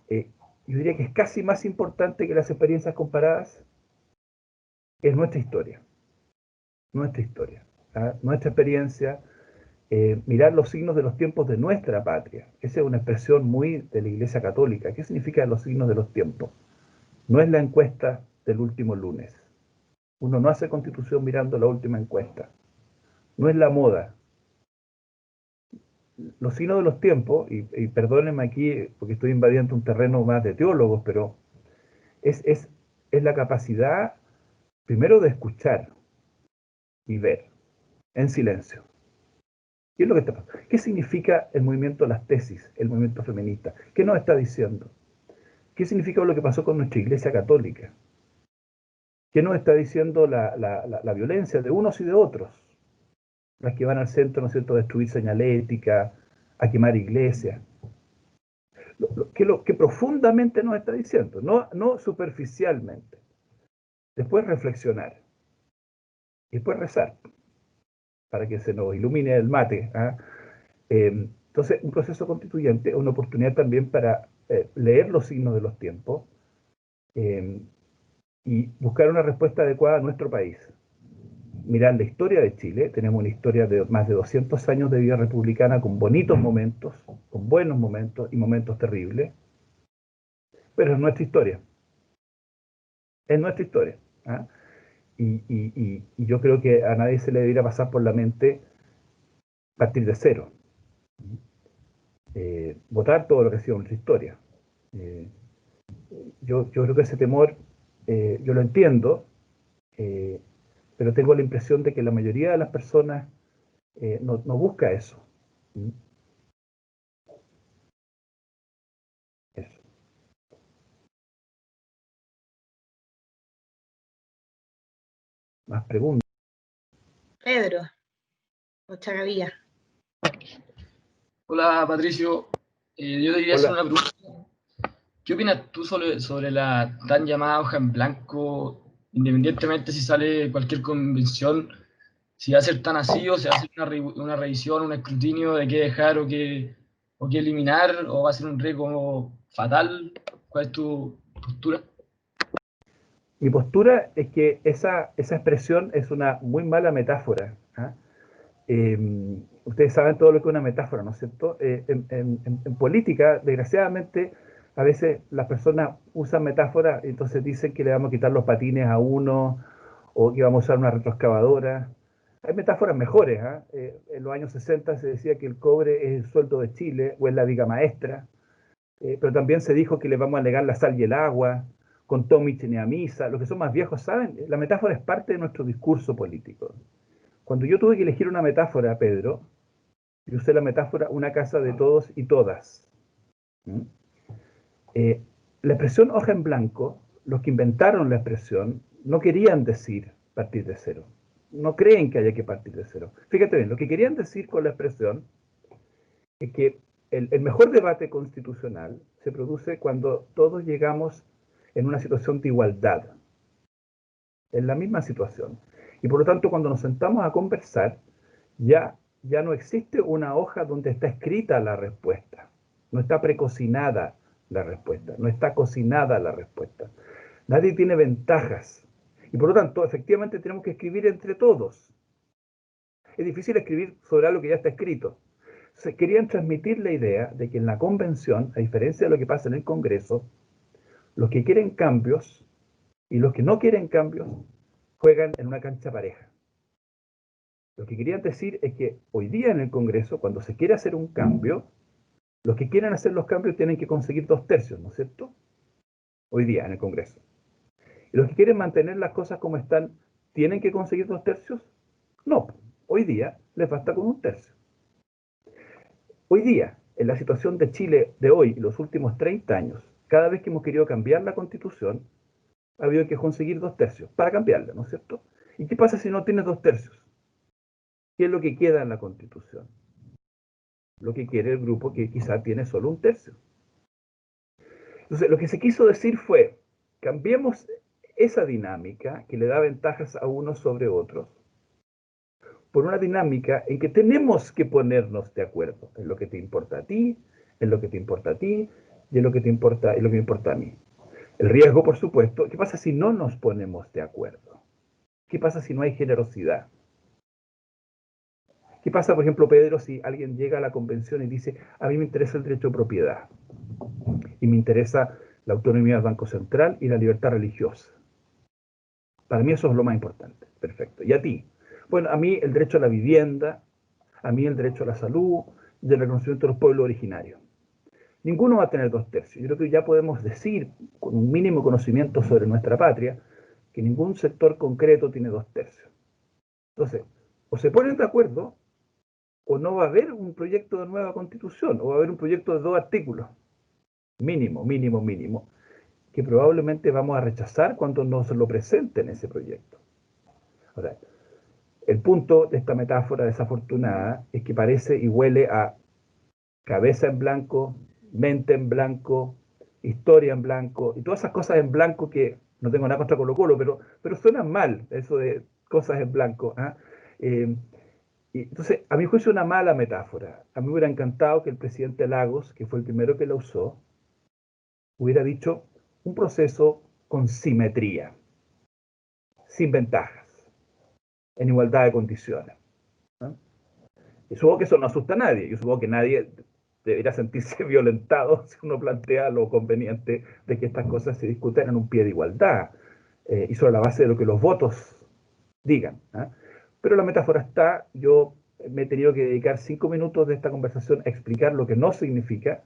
yo diría que es casi más importante que las experiencias comparadas, es nuestra historia. Nuestra historia, nuestra experiencia, mirar los signos de los tiempos de nuestra patria. Esa es una expresión muy de la Iglesia Católica. ¿Qué significa los signos de los tiempos? No es la encuesta del último lunes. Uno no hace constitución mirando la última encuesta. No es la moda. Los signos de los tiempos, y perdónenme aquí porque estoy invadiendo un terreno más de teólogos, pero es la capacidad primero de escuchar y ver en silencio. ¿Qué es lo que está pasando? ¿Qué significa el movimiento Las Tesis, el movimiento feminista? ¿Qué nos está diciendo? ¿Qué significa lo que pasó con nuestra Iglesia Católica? ¿Qué nos está diciendo la violencia de unos y de otros? Las que van al centro, ¿no es cierto?, a destruir señalética, a quemar iglesias. Que profundamente nos está diciendo, no superficialmente. Después reflexionar. Y después rezar, para que se nos ilumine el mate. Entonces, un proceso constituyente es una oportunidad también para leer los signos de los tiempos y buscar una respuesta adecuada a nuestro país. Mirar la historia de Chile, tenemos una historia de más de 200 años de vida republicana con bonitos momentos, con buenos momentos y momentos terribles, pero es nuestra historia. Es nuestra historia. ¿Ah? Y yo creo que a nadie se le debería pasar por la mente partir de cero. Votar todo lo que ha sido nuestra historia. Yo creo que ese temor, yo lo entiendo, pero tengo la impresión de que la mayoría de las personas no busca eso. Eso. Más preguntas. Pedro Ochagavía. Hola Patricio, yo te quería hacer Hola. una pregunta. ¿Qué opinas tú sobre la tan llamada hoja en blanco, independientemente si sale cualquier convención, si va a ser tan así o si va a ser una revisión, un escrutinio de qué dejar o qué eliminar, o va a ser un riesgo fatal? ¿Cuál es tu postura? Mi postura es que esa expresión es una muy mala metáfora. ¿Ah? Ustedes saben todo lo que es una metáfora, ¿no es cierto? En política, desgraciadamente, a veces las personas usan metáforas y entonces dicen que le vamos a quitar los patines a uno o que vamos a usar una retroexcavadora. Hay metáforas mejores. ¿Ah? En los años 60 se decía que el cobre es el sueldo de Chile o es la viga maestra, pero también se dijo que le vamos a negar la sal y el agua, con Tomich ni a misa. Los que son más viejos saben, la metáfora es parte de nuestro discurso político. Cuando yo tuve que elegir una metáfora, Pedro, yo usé la metáfora una casa de todos y todas. ¿Mm? La expresión hoja en blanco, los que inventaron la expresión, no querían decir partir de cero. No creen que haya que partir de cero. Fíjate bien, lo que querían decir con la expresión es que el mejor debate constitucional se produce cuando todos llegamos en una situación de igualdad, en la misma situación. Y por lo tanto, cuando nos sentamos a conversar, ya no existe una hoja donde está escrita la respuesta. No está precocinada la respuesta, no está cocinada la respuesta. Nadie tiene ventajas. Y por lo tanto, efectivamente, tenemos que escribir entre todos. Es difícil escribir sobre algo que ya está escrito. Se querían transmitir la idea de que en la convención, a diferencia de lo que pasa en el Congreso, los que quieren cambios y los que no quieren cambios juegan en una cancha pareja. Lo que querían decir es que hoy día en el Congreso, cuando se quiere hacer un cambio, los que quieren hacer los cambios tienen que conseguir 2/3, ¿no es cierto? Hoy día en el Congreso. Y los que quieren mantener las cosas como están, ¿tienen que conseguir 2/3? No, hoy día les basta con 1/3. Hoy día, en la situación de Chile de hoy y los últimos 30 años, cada vez que hemos querido cambiar la Constitución, ha habido que conseguir 2/3 para cambiarla, ¿no es cierto? ¿Y qué pasa si no tienes 2/3? ¿Qué es lo que queda en la Constitución? Lo que quiere el grupo que quizá tiene solo 1/3. Entonces, lo que se quiso decir fue, cambiemos esa dinámica que le da ventajas a unos sobre otros por una dinámica en que tenemos que ponernos de acuerdo en lo que te importa a ti, en lo que te importa a ti y en lo que te importa, en lo que me importa a mí. El riesgo, por supuesto, ¿qué pasa si no nos ponemos de acuerdo? ¿Qué pasa si no hay generosidad? ¿Qué pasa, por ejemplo, Pedro, si alguien llega a la convención y dice, a mí me interesa el derecho de propiedad y me interesa la autonomía del Banco Central y la libertad religiosa? Para mí eso es lo más importante. Perfecto. ¿Y a ti? Bueno, a mí el derecho a la vivienda, a mí el derecho a la salud y el reconocimiento de los pueblos originarios. Ninguno va a tener 2/3. Yo creo que ya podemos decir, con un mínimo conocimiento sobre nuestra patria, que ningún sector concreto tiene 2/3. Entonces, o se ponen de acuerdo, o no va a haber un proyecto de nueva constitución, o va a haber un proyecto de 2 artículos, mínimo, mínimo, mínimo, que probablemente vamos a rechazar cuando nos lo presenten ese proyecto. Ahora, el punto de esta metáfora desafortunada es que parece y huele a cabeza en blanco, mente en blanco, historia en blanco, y todas esas cosas en blanco que no tengo nada contra Colo-Colo, pero suenan mal, eso de cosas en blanco. ¿Ah? Y entonces, a mi juicio, es una mala metáfora. A mí me hubiera encantado que el presidente Lagos, que fue el primero que la usó, hubiera dicho un proceso con simetría, sin ventajas, en igualdad de condiciones, ¿no? Y supongo que eso no asusta a nadie. Yo supongo que nadie debería sentirse violentado si uno plantea lo conveniente de que estas cosas se discutan en un pie de igualdad, y sobre la base de lo que los votos digan, ¿eh? Pero la metáfora está. Yo me he tenido que dedicar 5 minutos de esta conversación a explicar lo que no significa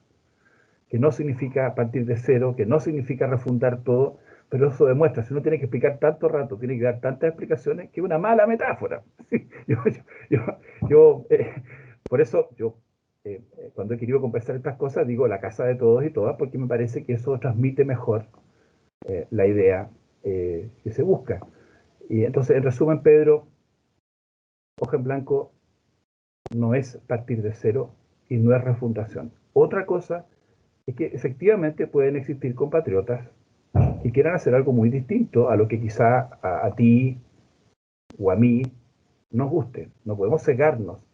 partir de cero, que no significa refundar todo, pero eso demuestra, si uno tiene que explicar tanto rato, tiene que dar tantas explicaciones, que es una mala metáfora. yo, yo, yo, por eso yo, cuando he querido conversar estas cosas, digo la casa de todos y todas, porque me parece que eso transmite mejor la idea que se busca. Y entonces, en resumen, Pedro, hoja en blanco no es partir de cero y no es refundación. Otra cosa es que efectivamente pueden existir compatriotas que quieran hacer algo muy distinto a lo que quizá a ti o a mí nos guste. No podemos cegarnos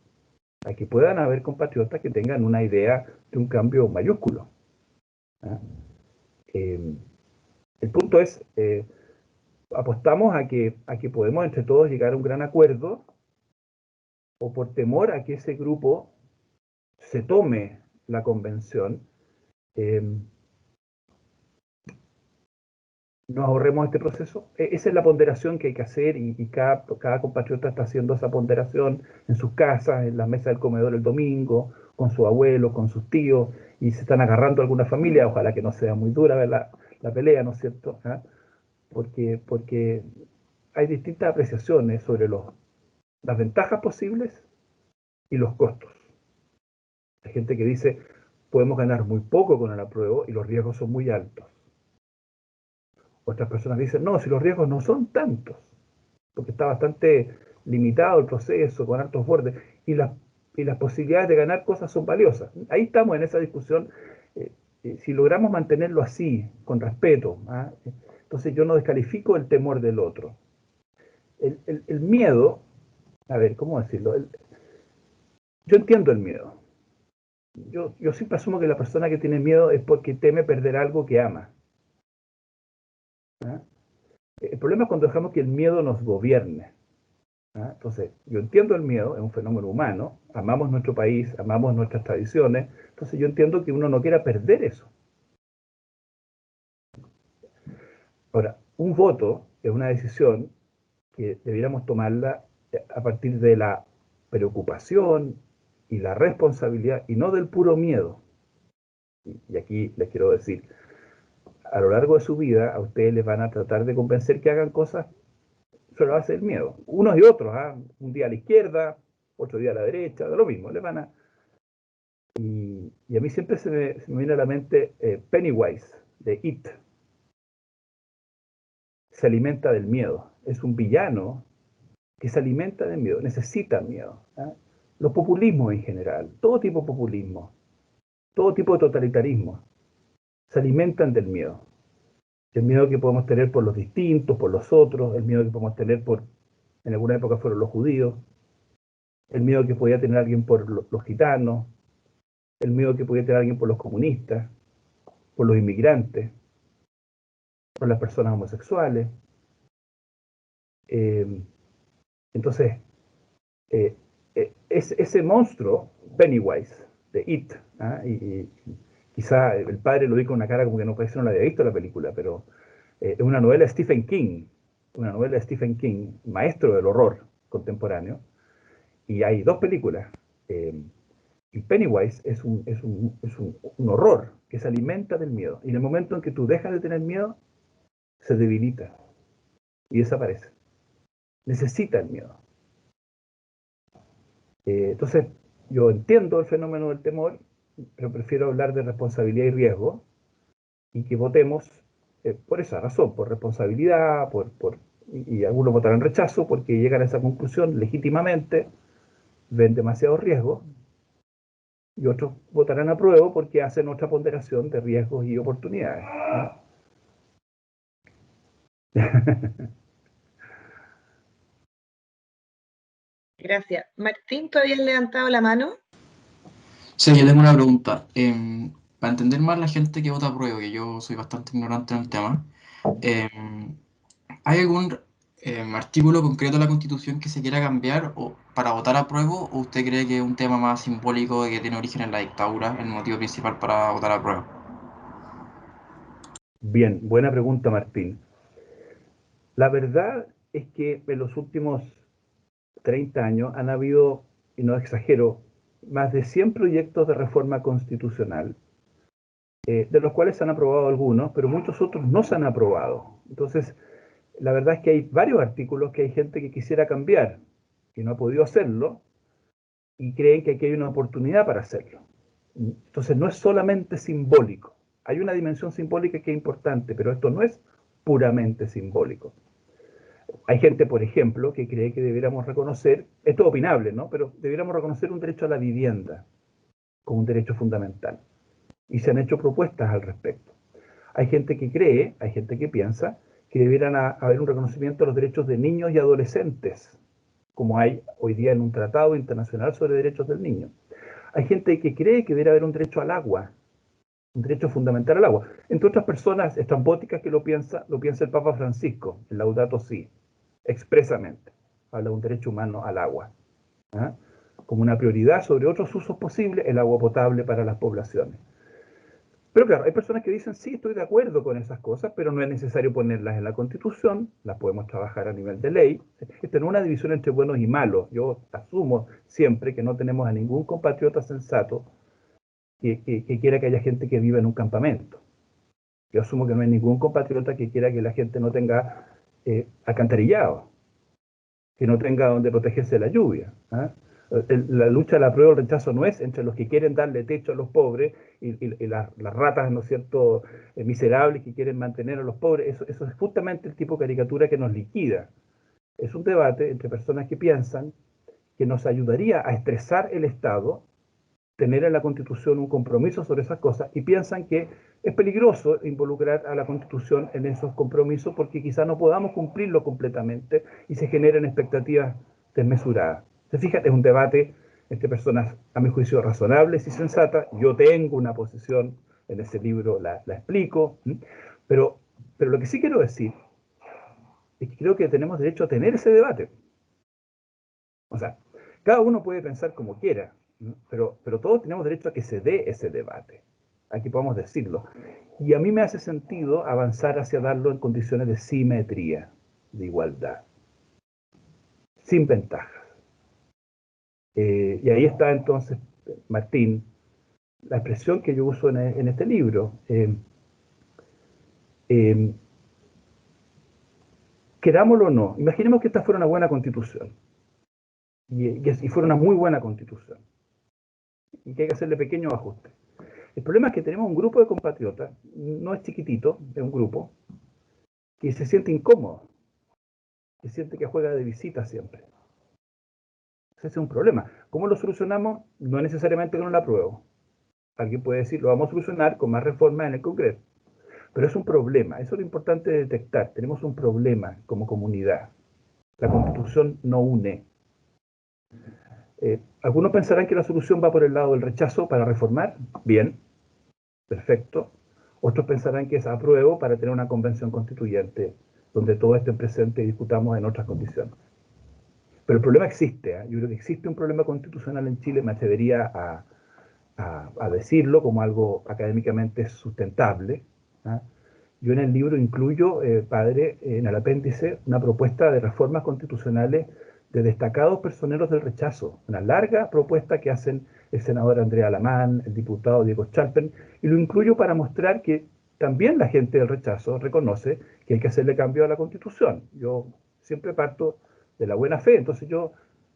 a que puedan haber compatriotas que tengan una idea de un cambio mayúsculo, ¿eh? El punto es, apostamos a que podemos entre todos llegar a un gran acuerdo, o por temor a que ese grupo se tome la convención, eh, nos ahorremos este proceso. Esa es la ponderación que hay que hacer, y cada compatriota está haciendo esa ponderación en sus casas, en la mesa del comedor el domingo, con su abuelo, con sus tíos, y se están agarrando alguna familia. Ojalá que no sea muy dura la pelea, ¿no es cierto? ¿Ah? Porque hay distintas apreciaciones sobre las ventajas posibles y los costos. Hay gente que dice, podemos ganar muy poco con el apruebo y los riesgos son muy altos. Otras personas dicen, no, si los riesgos no son tantos, porque está bastante limitado el proceso, con altos bordes, y las posibilidades de ganar cosas son valiosas. Ahí estamos en esa discusión. Si logramos mantenerlo así, con respeto, ¿ah? Entonces yo no descalifico el temor del otro. El miedo, a ver, ¿cómo decirlo? Yo entiendo el miedo. Yo siempre asumo que la persona que tiene miedo es porque teme perder algo que ama, ¿ah? El problema es cuando dejamos que el miedo nos gobierne, ¿ah? Entonces, yo entiendo el miedo, es un fenómeno humano, amamos nuestro país, amamos nuestras tradiciones, entonces yo entiendo que uno no quiera perder eso. Ahora, un voto es una decisión que debiéramos tomarla a partir de la preocupación y la responsabilidad, y no del puro miedo. Y aquí les quiero decir, a lo largo de su vida, a ustedes les van a tratar de convencer que hagan cosas sobre la base del miedo. Unos y otros, ¿ah? Un día a la izquierda, otro día a la derecha, de lo mismo. Les van a... Y a mí siempre se me viene a la mente Pennywise, de It. Se alimenta del miedo. Es un villano que se alimenta del miedo, necesita miedo, ¿ah? Los populismos en general, todo tipo de populismo, todo tipo de totalitarismo, se alimentan del miedo. El miedo que podemos tener por los distintos, por los otros, el miedo que podemos tener en alguna época fueron los judíos, el miedo que podía tener alguien por los gitanos, el miedo que podía tener alguien por los comunistas, por los inmigrantes, por las personas homosexuales. Eh, entonces, ese monstruo, Pennywise, de It, ¿ah? Y quizá el padre lo dijo con una cara como que no parece que no la había visto la película, pero es una novela de Stephen King, maestro del horror contemporáneo, y hay 2 películas. Y Pennywise es un horror que se alimenta del miedo, y en el momento en que tú dejas de tener miedo, se debilita y desaparece. Necesita el miedo. Entonces, yo entiendo el fenómeno del temor, pero prefiero hablar de responsabilidad y riesgo, y que votemos por esa razón, por responsabilidad, y algunos votarán rechazo porque llegan a esa conclusión legítimamente, ven demasiado riesgo, y otros votarán apruebo porque hacen otra ponderación de riesgos y oportunidades, ¿no? Gracias. Martín, ¿tú habías levantado la mano? Sí, yo tengo una pregunta. Para entender más la gente que vota apruebo, que yo soy bastante ignorante en el tema, ¿hay algún artículo concreto de la Constitución que se quiera cambiar para votar apruebo, o usted cree que es un tema más simbólico que tiene origen en la dictadura, el motivo principal para votar apruebo? Bien, buena pregunta, Martín. La verdad es que en los últimos 30 años han habido, y no exagero, más de 100 proyectos de reforma constitucional, de los cuales se han aprobado algunos, pero muchos otros no se han aprobado. Entonces, la verdad es que hay varios artículos que hay gente que quisiera cambiar y no ha podido hacerlo y creen que aquí hay una oportunidad para hacerlo. Entonces, no es solamente simbólico. Hay una dimensión simbólica que es importante, pero esto no es puramente simbólico. Hay gente, por ejemplo, que cree que debiéramos reconocer, esto es opinable, ¿no? Pero debiéramos reconocer un derecho a la vivienda como un derecho fundamental. Y se han hecho propuestas al respecto. Hay gente que cree, hay gente que piensa que debieran haber un reconocimiento de los derechos de niños y adolescentes, como hay hoy día en un tratado internacional sobre derechos del niño. Hay gente que cree que debería haber un derecho al agua, un derecho fundamental al agua. Entre otras personas estrambóticas que lo piensa el Papa Francisco, el Laudato Si, expresamente. Habla de un derecho humano al agua, ¿eh? Como una prioridad sobre otros usos posibles, el agua potable para las poblaciones. Pero claro, hay personas que dicen, sí, estoy de acuerdo con esas cosas, pero no es necesario ponerlas en la Constitución, las podemos trabajar a nivel de ley. Esta no es una división entre buenos y malos. Yo asumo siempre que no tenemos a ningún compatriota sensato que quiera que haya gente que viva en un campamento. Yo asumo que no hay ningún compatriota que quiera que la gente no tenga alcantarillado, que no tenga donde protegerse de la lluvia, ¿eh? La lucha de la prueba del rechazo no es entre los que quieren darle techo a los pobres y las ratas, ¿no es cierto?, miserables que quieren mantener a los pobres. Eso es justamente el tipo de caricatura que nos liquida. Es un debate entre personas que piensan que nos ayudaría a estresar el Estado, tener en la Constitución un compromiso sobre esas cosas, y piensan que es peligroso involucrar a la Constitución en esos compromisos porque quizás no podamos cumplirlo completamente y se generan expectativas desmesuradas. ¿Se fijan? Es un debate entre personas, a mi juicio, razonables y sensatas. Yo tengo una posición, en ese libro la explico, pero lo que sí quiero decir es que creo que tenemos derecho a tener ese debate. O sea, cada uno puede pensar como quiera, pero todos tenemos derecho a que se dé ese debate, a que podamos decirlo. Y a mí me hace sentido avanzar hacia darlo en condiciones de simetría, de igualdad, sin ventajas. Y ahí está entonces, Martín, la expresión que yo uso en este libro. Querámoslo o no, imaginemos que esta fuera una buena constitución, y fuera una muy buena constitución, y que hay que hacerle pequeños ajustes. El problema es que tenemos un grupo de compatriotas, no es chiquitito, es un grupo, que se siente incómodo, que siente que juega de visita siempre. Ese es un problema. ¿Cómo lo solucionamos? No necesariamente con el apruebo. Alguien puede decir, lo vamos a solucionar con más reformas en el Congreso. Pero es un problema, eso es lo importante de detectar. Tenemos un problema como comunidad. La Constitución no une. Algunos pensarán que la solución va por el lado del rechazo para reformar. Bien, perfecto. Otros pensarán que es apruebo para tener una convención constituyente donde todos estén presentes y discutamos en otras condiciones. Pero el problema existe, ¿eh? Yo creo que existe un problema constitucional en Chile, me atrevería a decirlo como algo académicamente sustentable, ¿eh? Yo en el libro incluyo, padre, en el apéndice, una propuesta de reformas constitucionales de destacados personeros del rechazo, una larga propuesta que hacen el senador Andrea Alamán, el diputado Diego Chalpen, y lo incluyo para mostrar que también la gente del rechazo reconoce que hay que hacerle cambio a la Constitución. Yo siempre parto de la buena fe, entonces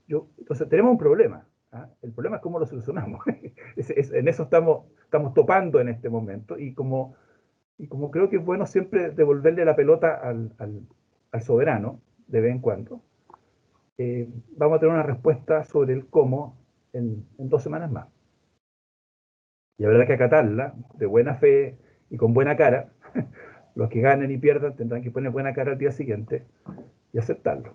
entonces tenemos un problema, ¿eh? El problema es cómo lo solucionamos. En eso estamos topando en este momento, y como creo que es bueno siempre devolverle la pelota al soberano, de vez en cuando, vamos a tener una respuesta sobre el cómo en 2 semanas más. Y habrá que acatarla de buena fe y con buena cara. Los que ganen y pierdan tendrán que poner buena cara al día siguiente y aceptarlo.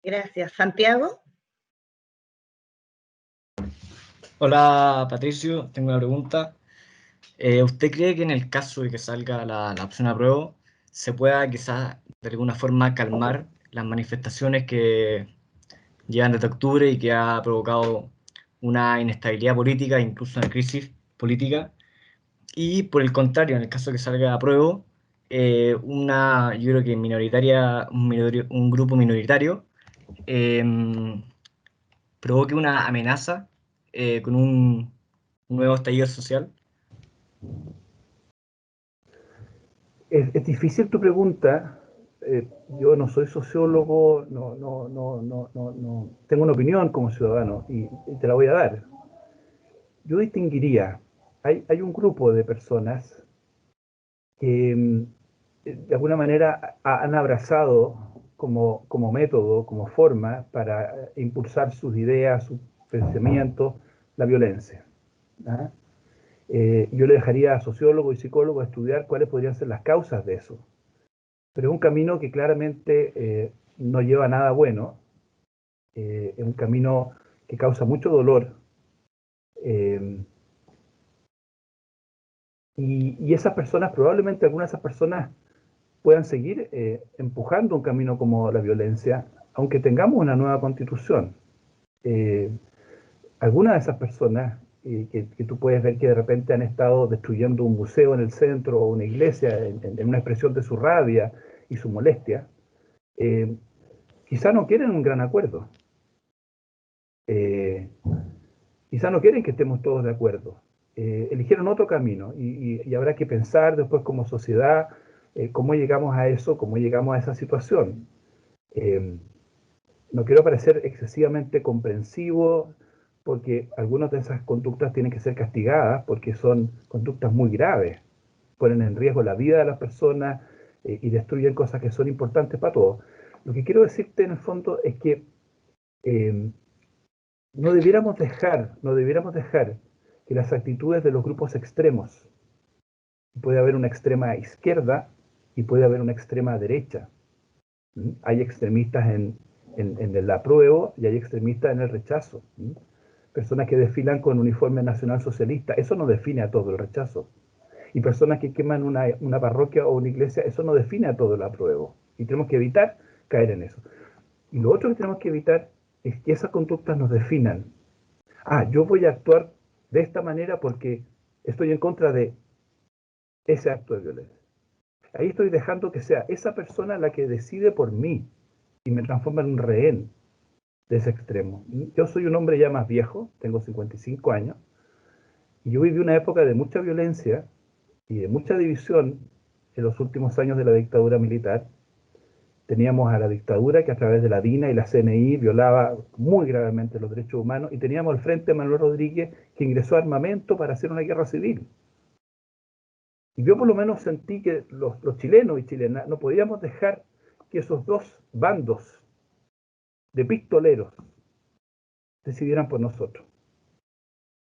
Gracias. Santiago. Hola Patricio, tengo una pregunta. ¿Usted cree que en el caso de que salga la opción apruebo, se pueda quizás de alguna forma calmar las manifestaciones que llevan desde octubre y que ha provocado una inestabilidad política, incluso una crisis política? Y por el contrario, en el caso de que salga apruebo, yo creo que minoritaria, un grupo minoritario provoque una amenaza con un nuevo estallido social. Es difícil tu pregunta. Yo no soy sociólogo, no tengo una opinión como ciudadano y te la voy a dar. Yo distinguiría, hay un grupo de personas que de alguna manera han abrazado como método, como forma para impulsar sus ideas, sus pensamientos, la violencia. ¿Ah? Yo le dejaría a sociólogos y psicólogos estudiar cuáles podrían ser las causas de eso. Pero es un camino que claramente no lleva a nada bueno, es un camino que causa mucho dolor. Y esas personas, probablemente algunas de esas personas puedan seguir empujando un camino como la violencia, aunque tengamos una nueva constitución. Algunas de esas personas que tú puedes ver que de repente han estado destruyendo un museo en el centro o una iglesia en una expresión de su rabia y su molestia, quizá no quieren un gran acuerdo. Quizá no quieren que estemos todos de acuerdo. Eligieron otro camino y habrá que pensar después como sociedad cómo llegamos a eso, cómo llegamos a esa situación. No quiero parecer excesivamente comprensivo porque algunas de esas conductas tienen que ser castigadas porque son conductas muy graves, ponen en riesgo la vida de las personas y destruyen cosas que son importantes para todos. Lo que quiero decirte en el fondo es que no debiéramos dejar que las actitudes de los grupos extremos, puede haber una extrema izquierda y puede haber una extrema derecha. Hay extremistas en el apruebo y hay extremistas en el rechazo. Personas que desfilan con uniforme nacional socialista, eso no define a todo el rechazo. Y personas que queman una parroquia o una iglesia, eso no define a todo el apruebo. Y tenemos que evitar caer en eso. Y lo otro que tenemos que evitar es que esas conductas nos definan. Yo voy a actuar de esta manera porque estoy en contra de ese acto de violencia. Ahí estoy dejando que sea esa persona la que decide por mí y me transforma en un rehén de ese extremo. Yo soy un hombre ya más viejo, tengo 55 años, y yo viví una época de mucha violencia y de mucha división en los últimos años de la dictadura militar. Teníamos a la dictadura que a través de la DINA y la CNI violaba muy gravemente los derechos humanos y teníamos al frente a Manuel Rodríguez que ingresó armamento para hacer una guerra civil. Y yo por lo menos sentí que los chilenos y chilenas no podíamos dejar que esos dos bandos de pistoleros decidieran por nosotros.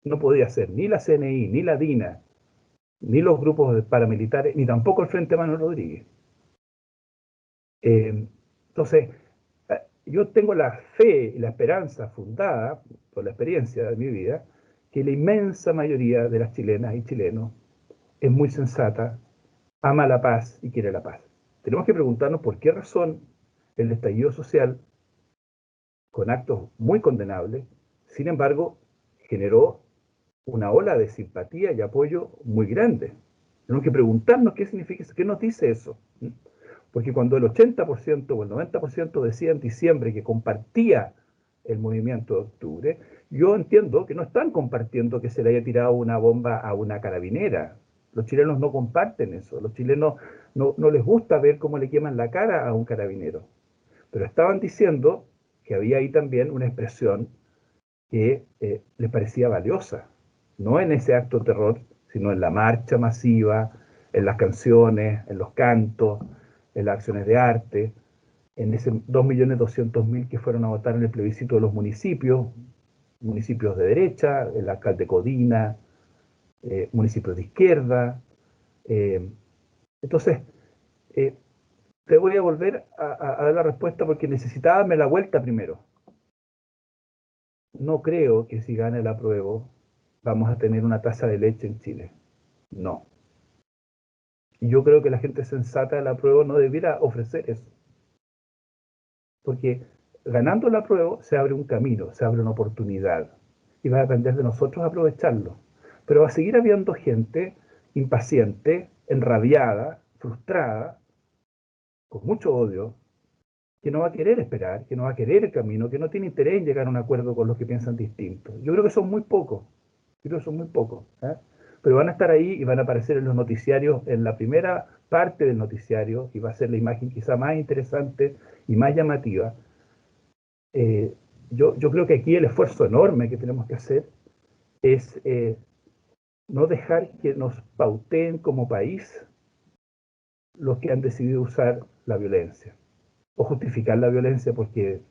No podía ser ni la CNI, ni la DINA, ni los grupos paramilitares, ni tampoco el Frente Manuel Rodríguez. Entonces, yo tengo la fe y la esperanza fundada por la experiencia de mi vida, que la inmensa mayoría de las chilenas y chilenos es muy sensata, ama la paz y quiere la paz. Tenemos que preguntarnos por qué razón el estallido social, con actos muy condenables, sin embargo, generó una ola de simpatía y apoyo muy grande. Tenemos que preguntarnos qué significa eso, qué nos dice eso. Porque cuando el 80% o el 90% decía en diciembre que compartía el movimiento de octubre, yo entiendo que no están compartiendo que se le haya tirado una bomba a una carabinera. Los chilenos no comparten eso. Los chilenos no les gusta ver cómo le queman la cara a un carabinero. Pero estaban diciendo que había ahí también una expresión que les parecía valiosa. No en ese acto de terror, sino en la marcha masiva, en las canciones, en los cantos, en las acciones de arte, en ese 2.200.000 que fueron a votar en el plebiscito de los municipios de derecha, el alcalde Codina, municipios de izquierda. Entonces, te voy a volver a dar la respuesta porque necesitaba darme la vuelta primero. No creo que si gana el apruebo vamos a tener una tasa de leche en Chile. No. Y yo creo que la gente sensata del apruebo no debiera ofrecer eso. Porque ganando el apruebo se abre un camino, se abre una oportunidad. Y va a depender de nosotros aprovecharlo. Pero va a seguir habiendo gente impaciente, enrabiada, frustrada, con mucho odio, que no va a querer esperar, que no va a querer el camino, que no tiene interés en llegar a un acuerdo con los que piensan distintos. Yo creo que son muy pocos. Yo creo que son muy pocos. ¿Eh? Pero van a estar ahí y van a aparecer en los noticiarios, en la primera parte del noticiario, y va a ser la imagen quizá más interesante y más llamativa. Yo creo que aquí el esfuerzo enorme que tenemos que hacer es no dejar que nos pauteen como país los que han decidido usar la violencia o justificar la violencia, porque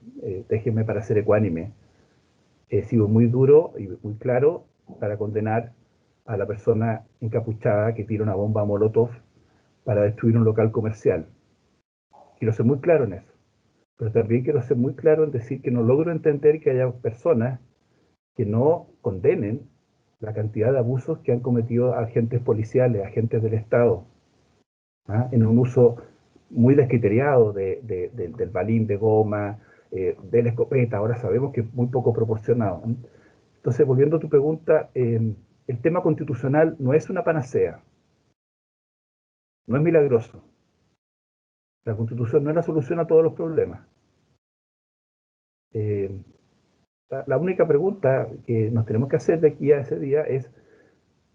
déjenme para ser ecuánime, he sido muy duro y muy claro para condenar a la persona encapuchada que tira una bomba Molotov para destruir un local comercial. Quiero ser muy claro en eso, pero también quiero ser muy claro en decir que no logro entender que haya personas que no condenen la cantidad de abusos que han cometido agentes policiales, agentes del Estado, ¿ah? En un uso muy descriteriado del balín de goma, de la escopeta. Ahora sabemos que es muy poco proporcionado. Entonces, volviendo a tu pregunta, el tema constitucional no es una panacea, no es milagroso. La Constitución no es la solución a todos los problemas. La única pregunta que nos tenemos que hacer de aquí a ese día es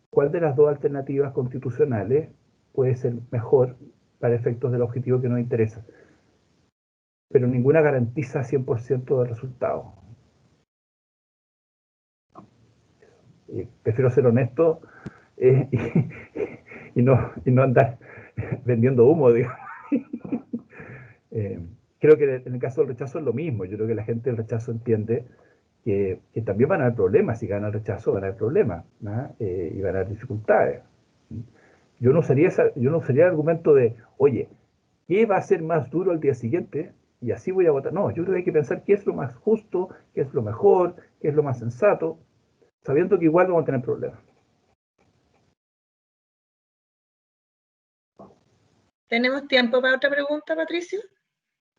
¿cuál de las dos alternativas constitucionales puede ser mejor para efectos del objetivo que nos interesa? Pero ninguna garantiza 100% del resultado. Prefiero ser honesto y no andar vendiendo humo, digamos. Creo que en el caso del rechazo es lo mismo. Yo creo que la gente del rechazo entiende que también van a haber problemas. Si gana el rechazo, van a haber problemas, ¿no? Y van a haber dificultades. Yo no usaría el argumento de, oye, ¿qué va a ser más duro al día siguiente? Y así voy a votar. No, yo creo que hay que pensar qué es lo más justo, qué es lo mejor, qué es lo más sensato, sabiendo que igual vamos a tener problemas. ¿Tenemos tiempo para otra pregunta, Patricio?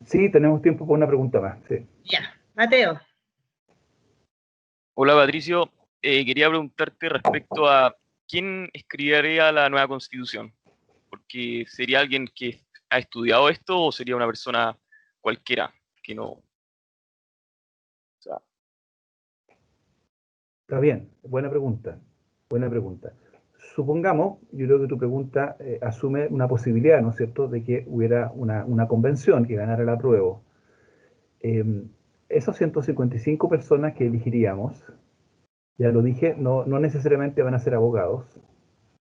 Sí, tenemos tiempo para una pregunta más. Sí. Ya, Mateo. Hola Patricio, quería preguntarte respecto a quién escribiría la nueva constitución, porque sería alguien que ha estudiado esto o sería una persona cualquiera que no. O sea, Está bien, buena pregunta. Buena pregunta. Supongamos, yo creo que tu pregunta asume una posibilidad, ¿no es cierto?, de que hubiera una convención que ganara el apruebo. Esos 155 personas que elegiríamos, ya lo dije, no necesariamente van a ser abogados.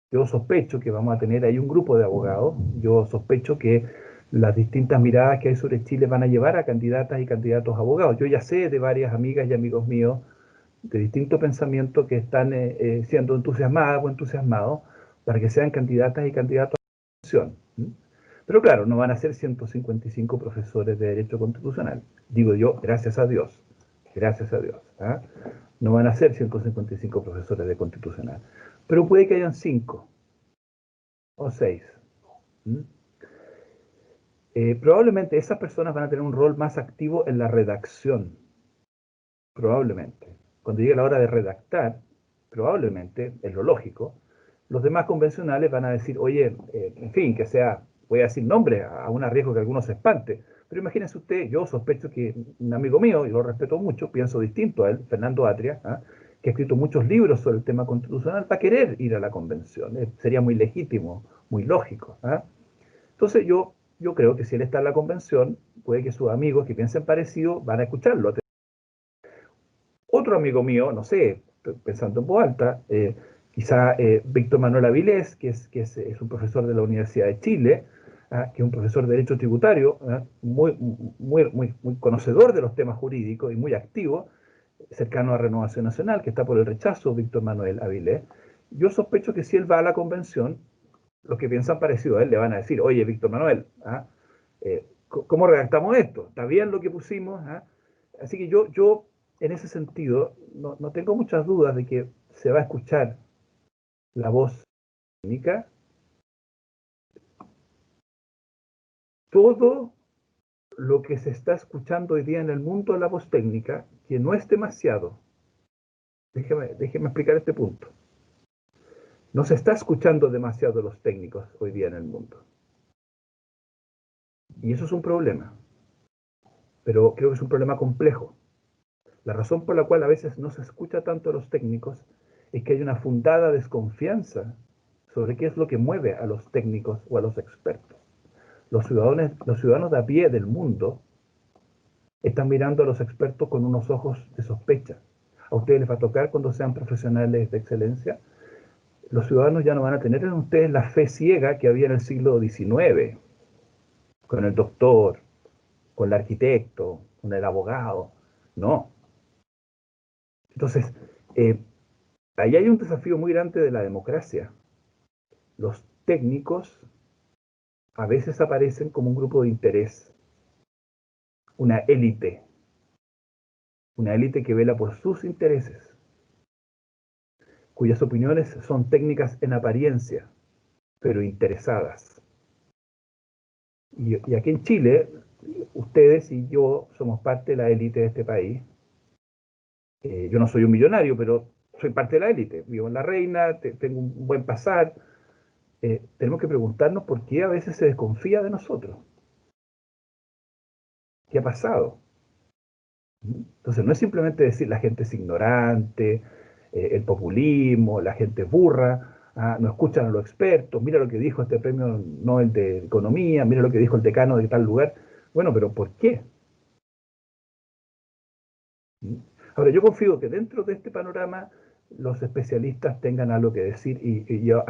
Yo sospecho que vamos a tener ahí un grupo de abogados. Yo sospecho que las distintas miradas que hay sobre Chile van a llevar a candidatas y candidatos abogados. Yo ya sé de varias amigas y amigos míos de distintos pensamientos que están siendo entusiasmadas o entusiasmados para que sean candidatas y candidatos a la convención. Pero claro, no van a ser 155 profesores de Derecho Constitucional. Digo yo, gracias a Dios. Gracias a Dios. ¿Ah? No van a ser 155 profesores de Constitucional. Pero puede que hayan 5 o 6. Probablemente esas personas van a tener un rol más activo en la redacción. Probablemente. Cuando llegue la hora de redactar, probablemente, es lo lógico, los demás convencionales van a decir, oye, en fin, que sea, voy a decir nombre, a un riesgo que algunos se espante, pero imagínense usted, yo sospecho que un amigo mío, y lo respeto mucho, pienso distinto a él, Fernando Atria, que ha escrito muchos libros sobre el tema constitucional, va a querer ir a la convención. Sería muy legítimo, muy lógico. Entonces yo creo que si él está en la convención, puede que sus amigos que piensen parecido van a escucharlo. Otro amigo mío, no sé, pensando en voz alta, quizá Víctor Manuel Avilés, que es un profesor de la Universidad de Chile, que es un profesor de Derecho Tributario, muy conocedor de los temas jurídicos y muy activo, cercano a Renovación Nacional, que está por el rechazo, Víctor Manuel Avilés. Yo sospecho que si él va a la convención, los que piensan parecido a él le van a decir, oye, Víctor Manuel, ¿Cómo redactamos esto? ¿Está bien lo que pusimos? ¿Ah? Así que yo en ese sentido, no tengo muchas dudas de que se va a escuchar la voz técnica. Todo lo que se está escuchando hoy día en el mundo de la voz técnica, que no es demasiado, déjeme explicar este punto. No se está escuchando demasiado los técnicos hoy día en el mundo. Y eso es un problema. Pero creo que es un problema complejo. La razón por la cual a veces no se escucha tanto a los técnicos es que hay una fundada desconfianza sobre qué es lo que mueve a los técnicos o a los expertos. Los ciudadanos de a pie del mundo están mirando a los expertos con unos ojos de sospecha. A ustedes les va a tocar cuando sean profesionales de excelencia. Los ciudadanos ya no van a tener en ustedes la fe ciega que había en el siglo XIX, con el doctor, con el arquitecto, con el abogado. No. Entonces, ahí hay un desafío muy grande de la democracia. Los técnicos a veces aparecen como un grupo de interés, una élite que vela por sus intereses, cuyas opiniones son técnicas en apariencia, pero interesadas. Y aquí en Chile, ustedes y yo somos parte de la élite de este país. Yo no soy un millonario, pero soy parte de la élite. Vivo en La Reina, tengo un buen pasar. Tenemos que preguntarnos por qué a veces se desconfía de nosotros. ¿Qué ha pasado? Entonces no es simplemente decir la gente es ignorante, el populismo, la gente es burra, no escuchan a los expertos, mira lo que dijo este premio Nobel de Economía, mira lo que dijo el decano de tal lugar. Bueno, pero ¿por qué? Ahora, yo confío que dentro de este panorama los especialistas tengan algo que decir y yo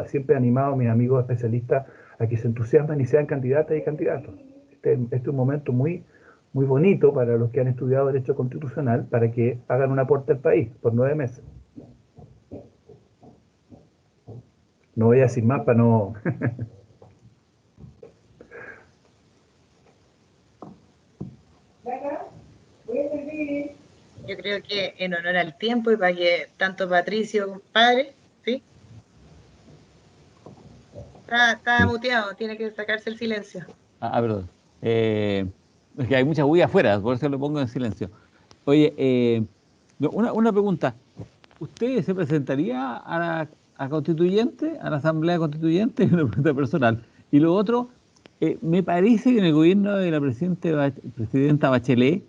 siempre he animado a mis amigos especialistas a que se entusiasmen y sean candidatas y candidatos. Este es un momento muy bonito para los que han estudiado Derecho Constitucional para que hagan un aporte al país por 9 meses. No voy a decir más para no... Yo creo que en honor al tiempo y para que tanto Patricio, compadre, ¿sí? Está muteado, tiene que sacarse el silencio. Perdón. Es que hay mucha bulla afuera, por eso lo pongo en silencio. Oye, una pregunta. ¿Usted se presentaría a constituyente, a la Asamblea Constituyente? Es una pregunta personal. Y lo otro, me parece que en el gobierno de la presidenta Bachelet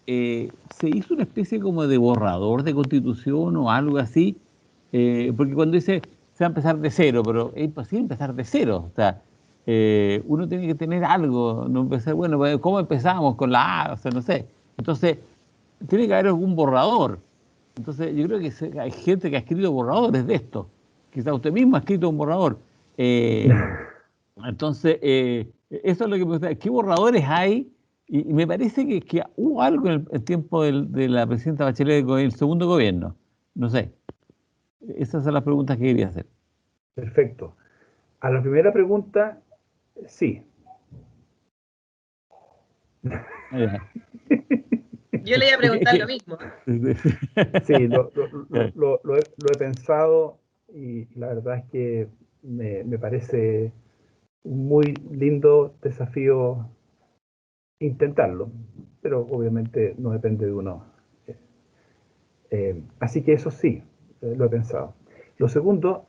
se hizo una especie como de borrador de constitución o algo así, porque cuando dice se va a empezar de cero, pero es imposible empezar de cero. O sea, uno tiene que tener algo, no empezar, bueno, ¿cómo empezamos con la A? O sea, no sé. Entonces, tiene que haber algún borrador. Entonces, yo creo que hay gente que ha escrito borradores de esto. Quizá usted mismo ha escrito un borrador. Entonces, eso es lo que me gusta. ¿Qué borradores hay? Y me parece que hubo algo en el tiempo de la presidenta Bachelet con el segundo gobierno. No sé. Esas son las preguntas que quería hacer. Perfecto. A la primera pregunta, sí. Yo le iba a preguntar lo mismo. Sí, lo he pensado y la verdad es que me parece un muy lindo desafío intentarlo, pero obviamente no depende de uno. Así que eso sí, lo he pensado. Lo segundo,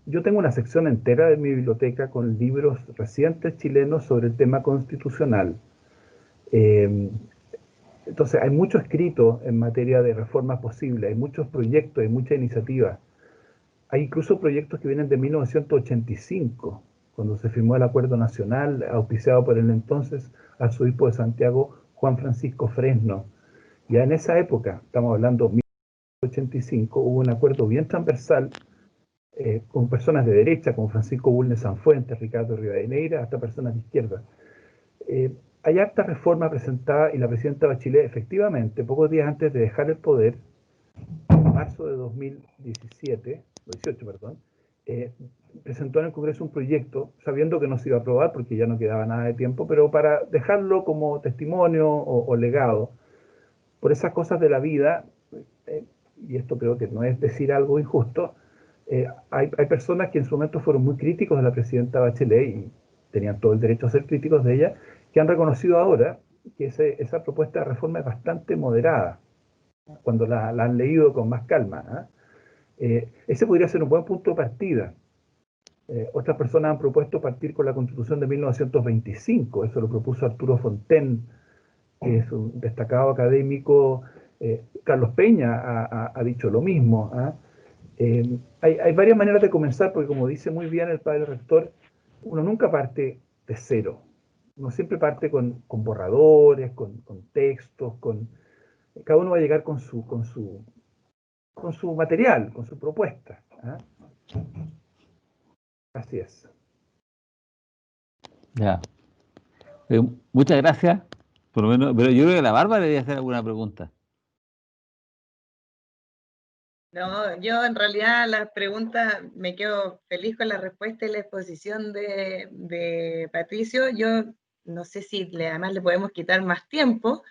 yo tengo una sección entera de mi biblioteca con libros recientes chilenos sobre el tema constitucional. Entonces hay mucho escrito en materia de reformas posibles, hay muchos proyectos, hay mucha iniciativa. Hay incluso proyectos que vienen de 1985, cuando se firmó el Acuerdo Nacional, auspiciado por el entonces arzobispo de Santiago, Juan Francisco Fresno. Ya en esa época, estamos hablando de 1985, hubo un acuerdo bien transversal con personas de derecha, como Francisco Bulnes Sanfuentes, Ricardo Rivadeneira, hasta personas de izquierda. Hay harta reforma presentada y la presidenta Bachelet, efectivamente, pocos días antes de dejar el poder, en marzo de 2018, presentó en el Congreso un proyecto, sabiendo que no se iba a aprobar porque ya no quedaba nada de tiempo, pero para dejarlo como testimonio o legado, por esas cosas de la vida, y esto creo que no es decir algo injusto, hay personas que en su momento fueron muy críticos de la presidenta Bachelet y tenían todo el derecho a ser críticos de ella, que han reconocido ahora que esa propuesta de reforma es bastante moderada, cuando la han leído con más calma. Ese podría ser un buen punto de partida. Otras personas han propuesto partir con la Constitución de 1925, eso lo propuso Arturo Fontaine, que es un destacado académico. Carlos Peña ha dicho lo mismo. Hay varias maneras de comenzar, porque como dice muy bien el padre rector, uno nunca parte de cero. Uno siempre parte con borradores, con textos, cada uno va a llegar con su material, con su propuesta. Así es. Ya. Muchas gracias. Por lo menos, pero yo creo que la Bárbara debería hacer alguna pregunta. No, yo en realidad las preguntas me quedo feliz con la respuesta y la exposición de Patricio. Yo no sé si además le podemos quitar más tiempo,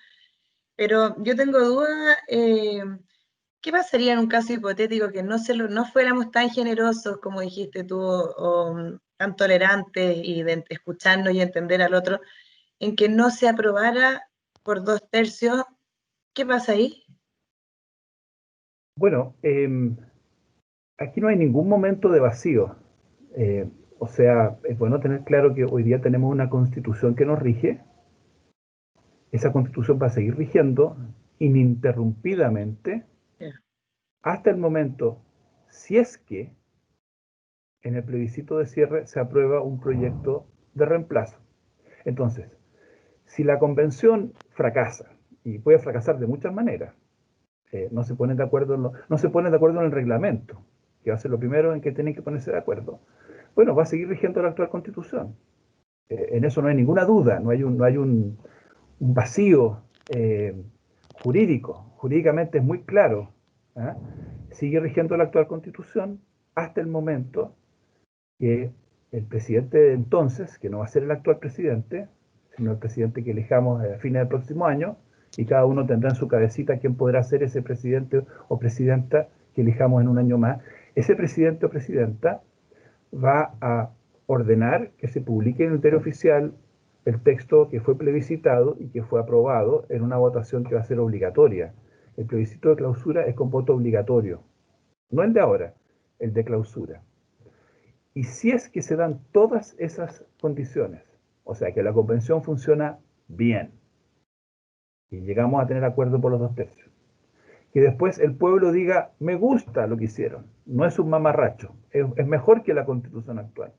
pero yo tengo duda, ¿qué pasaría en un caso hipotético que no fuéramos tan generosos como dijiste tú, o tan tolerantes y de escucharnos y entender al otro, en que no se aprobara por 2/3? ¿Qué pasa ahí? Bueno, aquí no hay ningún momento de vacío. O sea, es bueno tener claro que hoy día tenemos una constitución que nos rige. Esa constitución va a seguir rigiendo ininterrumpidamente hasta el momento, si es que en el plebiscito de cierre se aprueba un proyecto de reemplazo. Entonces, si la convención fracasa, y puede fracasar de muchas maneras, no se ponen de acuerdo no se ponen de acuerdo en el reglamento, que va a ser lo primero en que tienen que ponerse de acuerdo. Bueno, va a seguir rigiendo la actual constitución. En eso no hay ninguna duda, no hay un vacío jurídico. Jurídicamente es muy claro. Sigue rigiendo la actual constitución hasta el momento que el presidente de entonces, que no va a ser el actual presidente, sino el presidente que elijamos a fines del próximo año, y cada uno tendrá en su cabecita quién podrá ser ese presidente o presidenta que elijamos en un año más. Ese presidente o presidenta va a ordenar que se publique en el diario oficial el texto que fue plebiscitado y que fue aprobado en una votación que va a ser obligatoria. El plebiscito de clausura es con voto obligatorio, no el de ahora, el de clausura. Y si es que se dan todas esas condiciones, o sea, que la convención funciona bien, y llegamos a tener acuerdo por los 2/3, que después el pueblo diga, me gusta lo que hicieron, no es un mamarracho, es mejor que la constitución actual.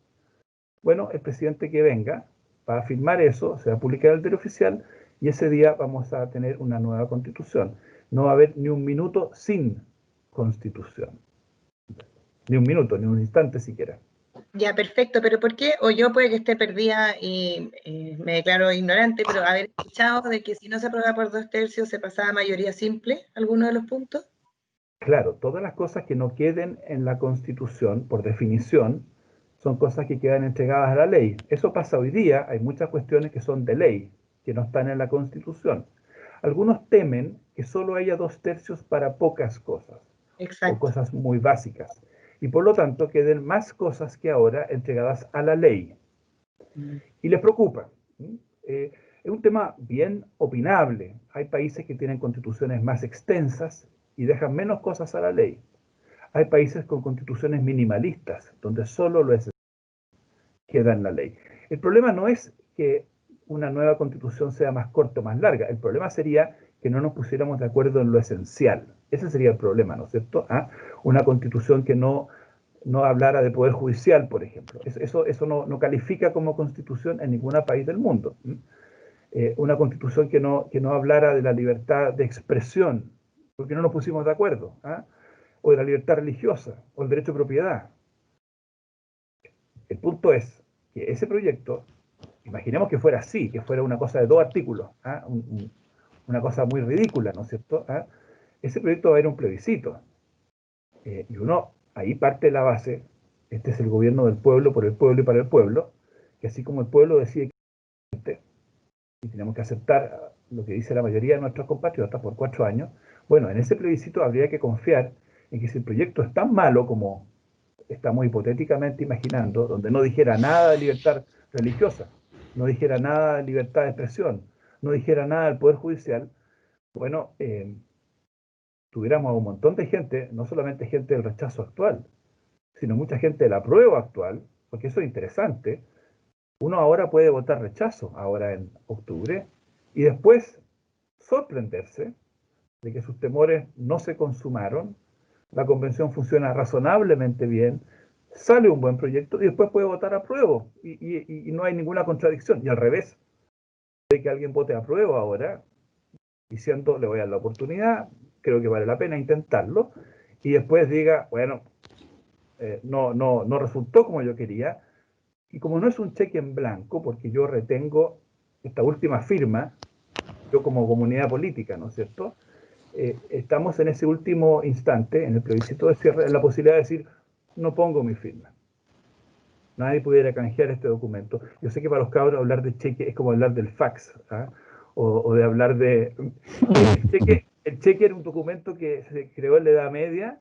Bueno, el presidente que venga va a firmar eso, se va a publicar en el diario oficial, y ese día vamos a tener una nueva constitución. No va a haber ni un minuto sin constitución. Ni un minuto, ni un instante siquiera. Ya, perfecto, pero ¿por qué? O yo puede que esté perdida y me declaro ignorante, pero haber escuchado de que si no se aprueba por 2/3 se pasaba a mayoría simple, alguno de los puntos. Claro, todas las cosas que no queden en la Constitución, por definición, son cosas que quedan entregadas a la ley. Eso pasa hoy día, hay muchas cuestiones que son de ley, que no están en la Constitución. Algunos temen que solo haya 2/3 para pocas cosas, o cosas muy básicas, y por lo tanto queden más cosas que ahora entregadas a la ley. Y les preocupa. Es un tema bien opinable. Hay países que tienen constituciones más extensas y dejan menos cosas a la ley. Hay países con constituciones minimalistas, donde solo lo esencial queda en la ley. El problema no es que una nueva constitución sea más corta o más larga. El problema sería que no nos pusiéramos de acuerdo en lo esencial. Ese sería el problema, ¿no es cierto? Una constitución que no hablara de poder judicial, por ejemplo. Eso no califica como constitución en ningún país del mundo. Una constitución que no hablara de la libertad de expresión, porque no nos pusimos de acuerdo, o de la libertad religiosa, o el derecho de propiedad. El punto es que ese proyecto, imaginemos que fuera así, que fuera una cosa de 2 artículos, una cosa muy ridícula, ¿no es cierto? Ese proyecto va a ir a un plebiscito. Y uno ahí parte de la base este es el gobierno del pueblo, por el pueblo y para el pueblo, que así como el pueblo decide que y tenemos que aceptar lo que dice la mayoría de nuestros compatriotas por 4 años, bueno, en ese plebiscito habría que confiar en que si el proyecto es tan malo como estamos hipotéticamente imaginando, donde no dijera nada de libertad religiosa, no dijera nada de libertad de expresión, no dijera nada del Poder Judicial, bueno, tuviéramos a un montón de gente, no solamente gente del rechazo actual, sino mucha gente de la prueba actual, porque eso es interesante. Uno ahora puede votar rechazo, ahora en octubre, y después sorprenderse de que sus temores no se consumaron, la convención funciona razonablemente bien, sale un buen proyecto y después puede votar a prueba y no hay ninguna contradicción. Y al revés, de que alguien vote a prueba ahora, diciendo le voy a dar la oportunidad, creo que vale la pena intentarlo, y después diga, bueno, no resultó como yo quería, y como no es un cheque en blanco, porque yo retengo esta última firma, yo como comunidad política, ¿no es cierto? Estamos en ese último instante, en el plebiscito de cierre, en la posibilidad de decir, no pongo mi firma. Nadie pudiera canjear este documento. Yo sé que para los cabros hablar de cheque es como hablar del fax, ¿ah? O de hablar de... El cheque era un documento que se creó en la Edad Media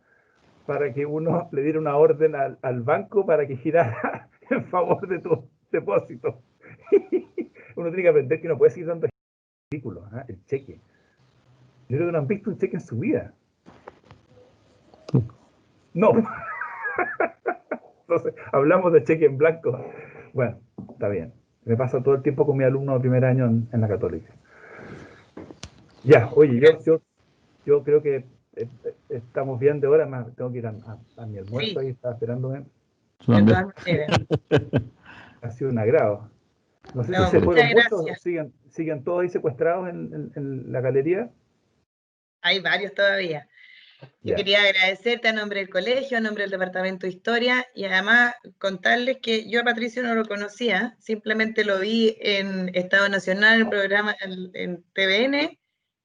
para que uno le diera una orden al banco para que girara en favor de tu depósito. Uno tiene que aprender que no puede seguir dando ridículos, ¿ah? El cheque. Yo creo que no han visto un cheque en su vida. No. Entonces, hablamos de cheque en blanco. Bueno, está bien. Me pasa todo el tiempo con mi alumno de primer año en la Católica. Ya, oye, yo creo que estamos bien de hora, más tengo que ir a mi almuerzo, Sí. ahí está esperándome. De todas maneras. Ha sido un agrado. No sé No, si se fueron muchas muchos, gracias. siguen todos ahí secuestrados en la galería. Hay varios todavía. Yo Ya. quería agradecerte a nombre del colegio, a nombre del Departamento de Historia y además contarles que yo a Patricio no lo conocía, simplemente lo vi en Estado Nacional, el programa en TVN,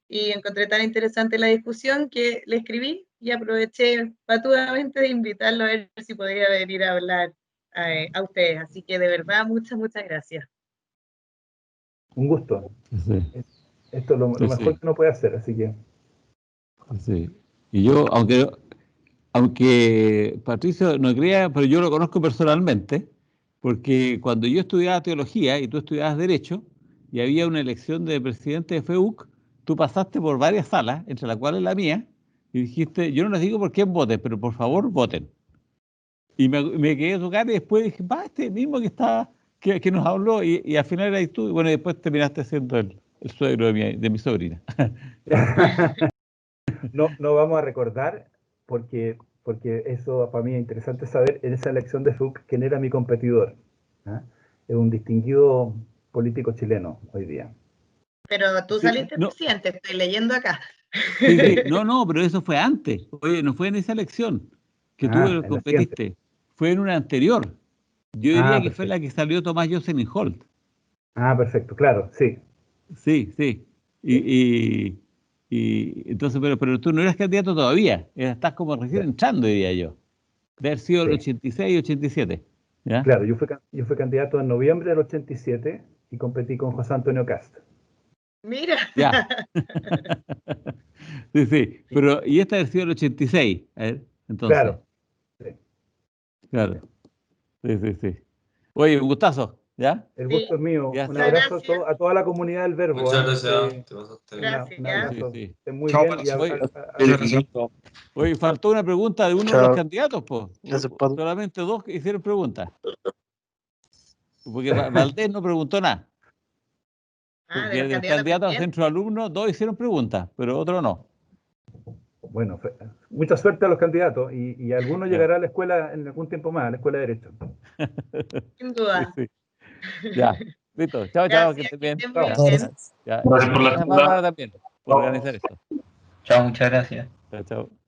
y encontré tan interesante la discusión que le escribí y aproveché patudamente de invitarlo a ver si podía venir a hablar a ustedes. Así que de verdad, muchas gracias. Un gusto. Sí, Esto es lo sí, mejor sí. que uno puede hacer, así que... Sí. Y yo, aunque Patricio no crea, pero yo lo conozco personalmente, porque cuando yo estudiaba teología y tú estudiabas derecho, y había una elección de presidente de FEUC, tú pasaste por varias salas, entre las cuales la mía, y dijiste, yo no les digo por quién voten, pero por favor voten. Y me quedé a tu cara y después dije, va, este mismo que estaba, que nos habló, y al final eras tú, y bueno, y después terminaste siendo el suegro de mi sobrina. No vamos a recordar, porque eso para mí es interesante saber, en esa elección de FUC, quién era mi competidor. ¿Ah? Es un distinguido político chileno hoy día. Pero tú Sí, saliste no, presidente, estoy leyendo acá. sí, no, pero eso fue antes. Oye, no fue en esa elección que tú En la siguiente. competiste, fue en una anterior. Yo diría que fue Perfecto. la que salió Tomás Jocelyn Holt. Perfecto, claro, sí. Sí, sí. Y entonces, pero tú no eras candidato todavía, estás como recién Ya, entrando, diría yo. De haber sido el sí. 86, 87. ¿Ya? Claro, yo fui candidato en noviembre del 87 y competí con José Antonio Cast. Mira. Ya. Sí, sí. Pero, y esta versión del 86, a ver, entonces. Claro, sí. Claro. Sí, sí, sí. Oye, un gustazo, ¿ya? El Sí, gusto es mío. Ya Un está. muchas abrazo gracias. a toda la comunidad del Verbo. Muchas gracias, te pasaste. Un Gracias. abrazo. Sí, sí. Estén muy Chao, bien. Y Oye, a- faltó una pregunta de uno de los candidatos, pues. Gracias, Pato. Solamente dos que hicieron preguntas. Porque Valdés no preguntó nada. De Porque los del candidatos candidato a presidentes. centro alumno, dos hicieron preguntas, pero otro no. Bueno, mucha suerte a los candidatos y alguno Ya. llegará a la escuela en algún tiempo más, a la escuela de Derecho. Sin duda. Sí, sí. Ya, listo. Chao, chao, que Gracias, estés que bien. estén muy Chao. bien. Ya. Gracias por la Gracias, ayuda. Bárbara, también, por Chao. organizar esto. Chao, muchas gracias. Chao, chao.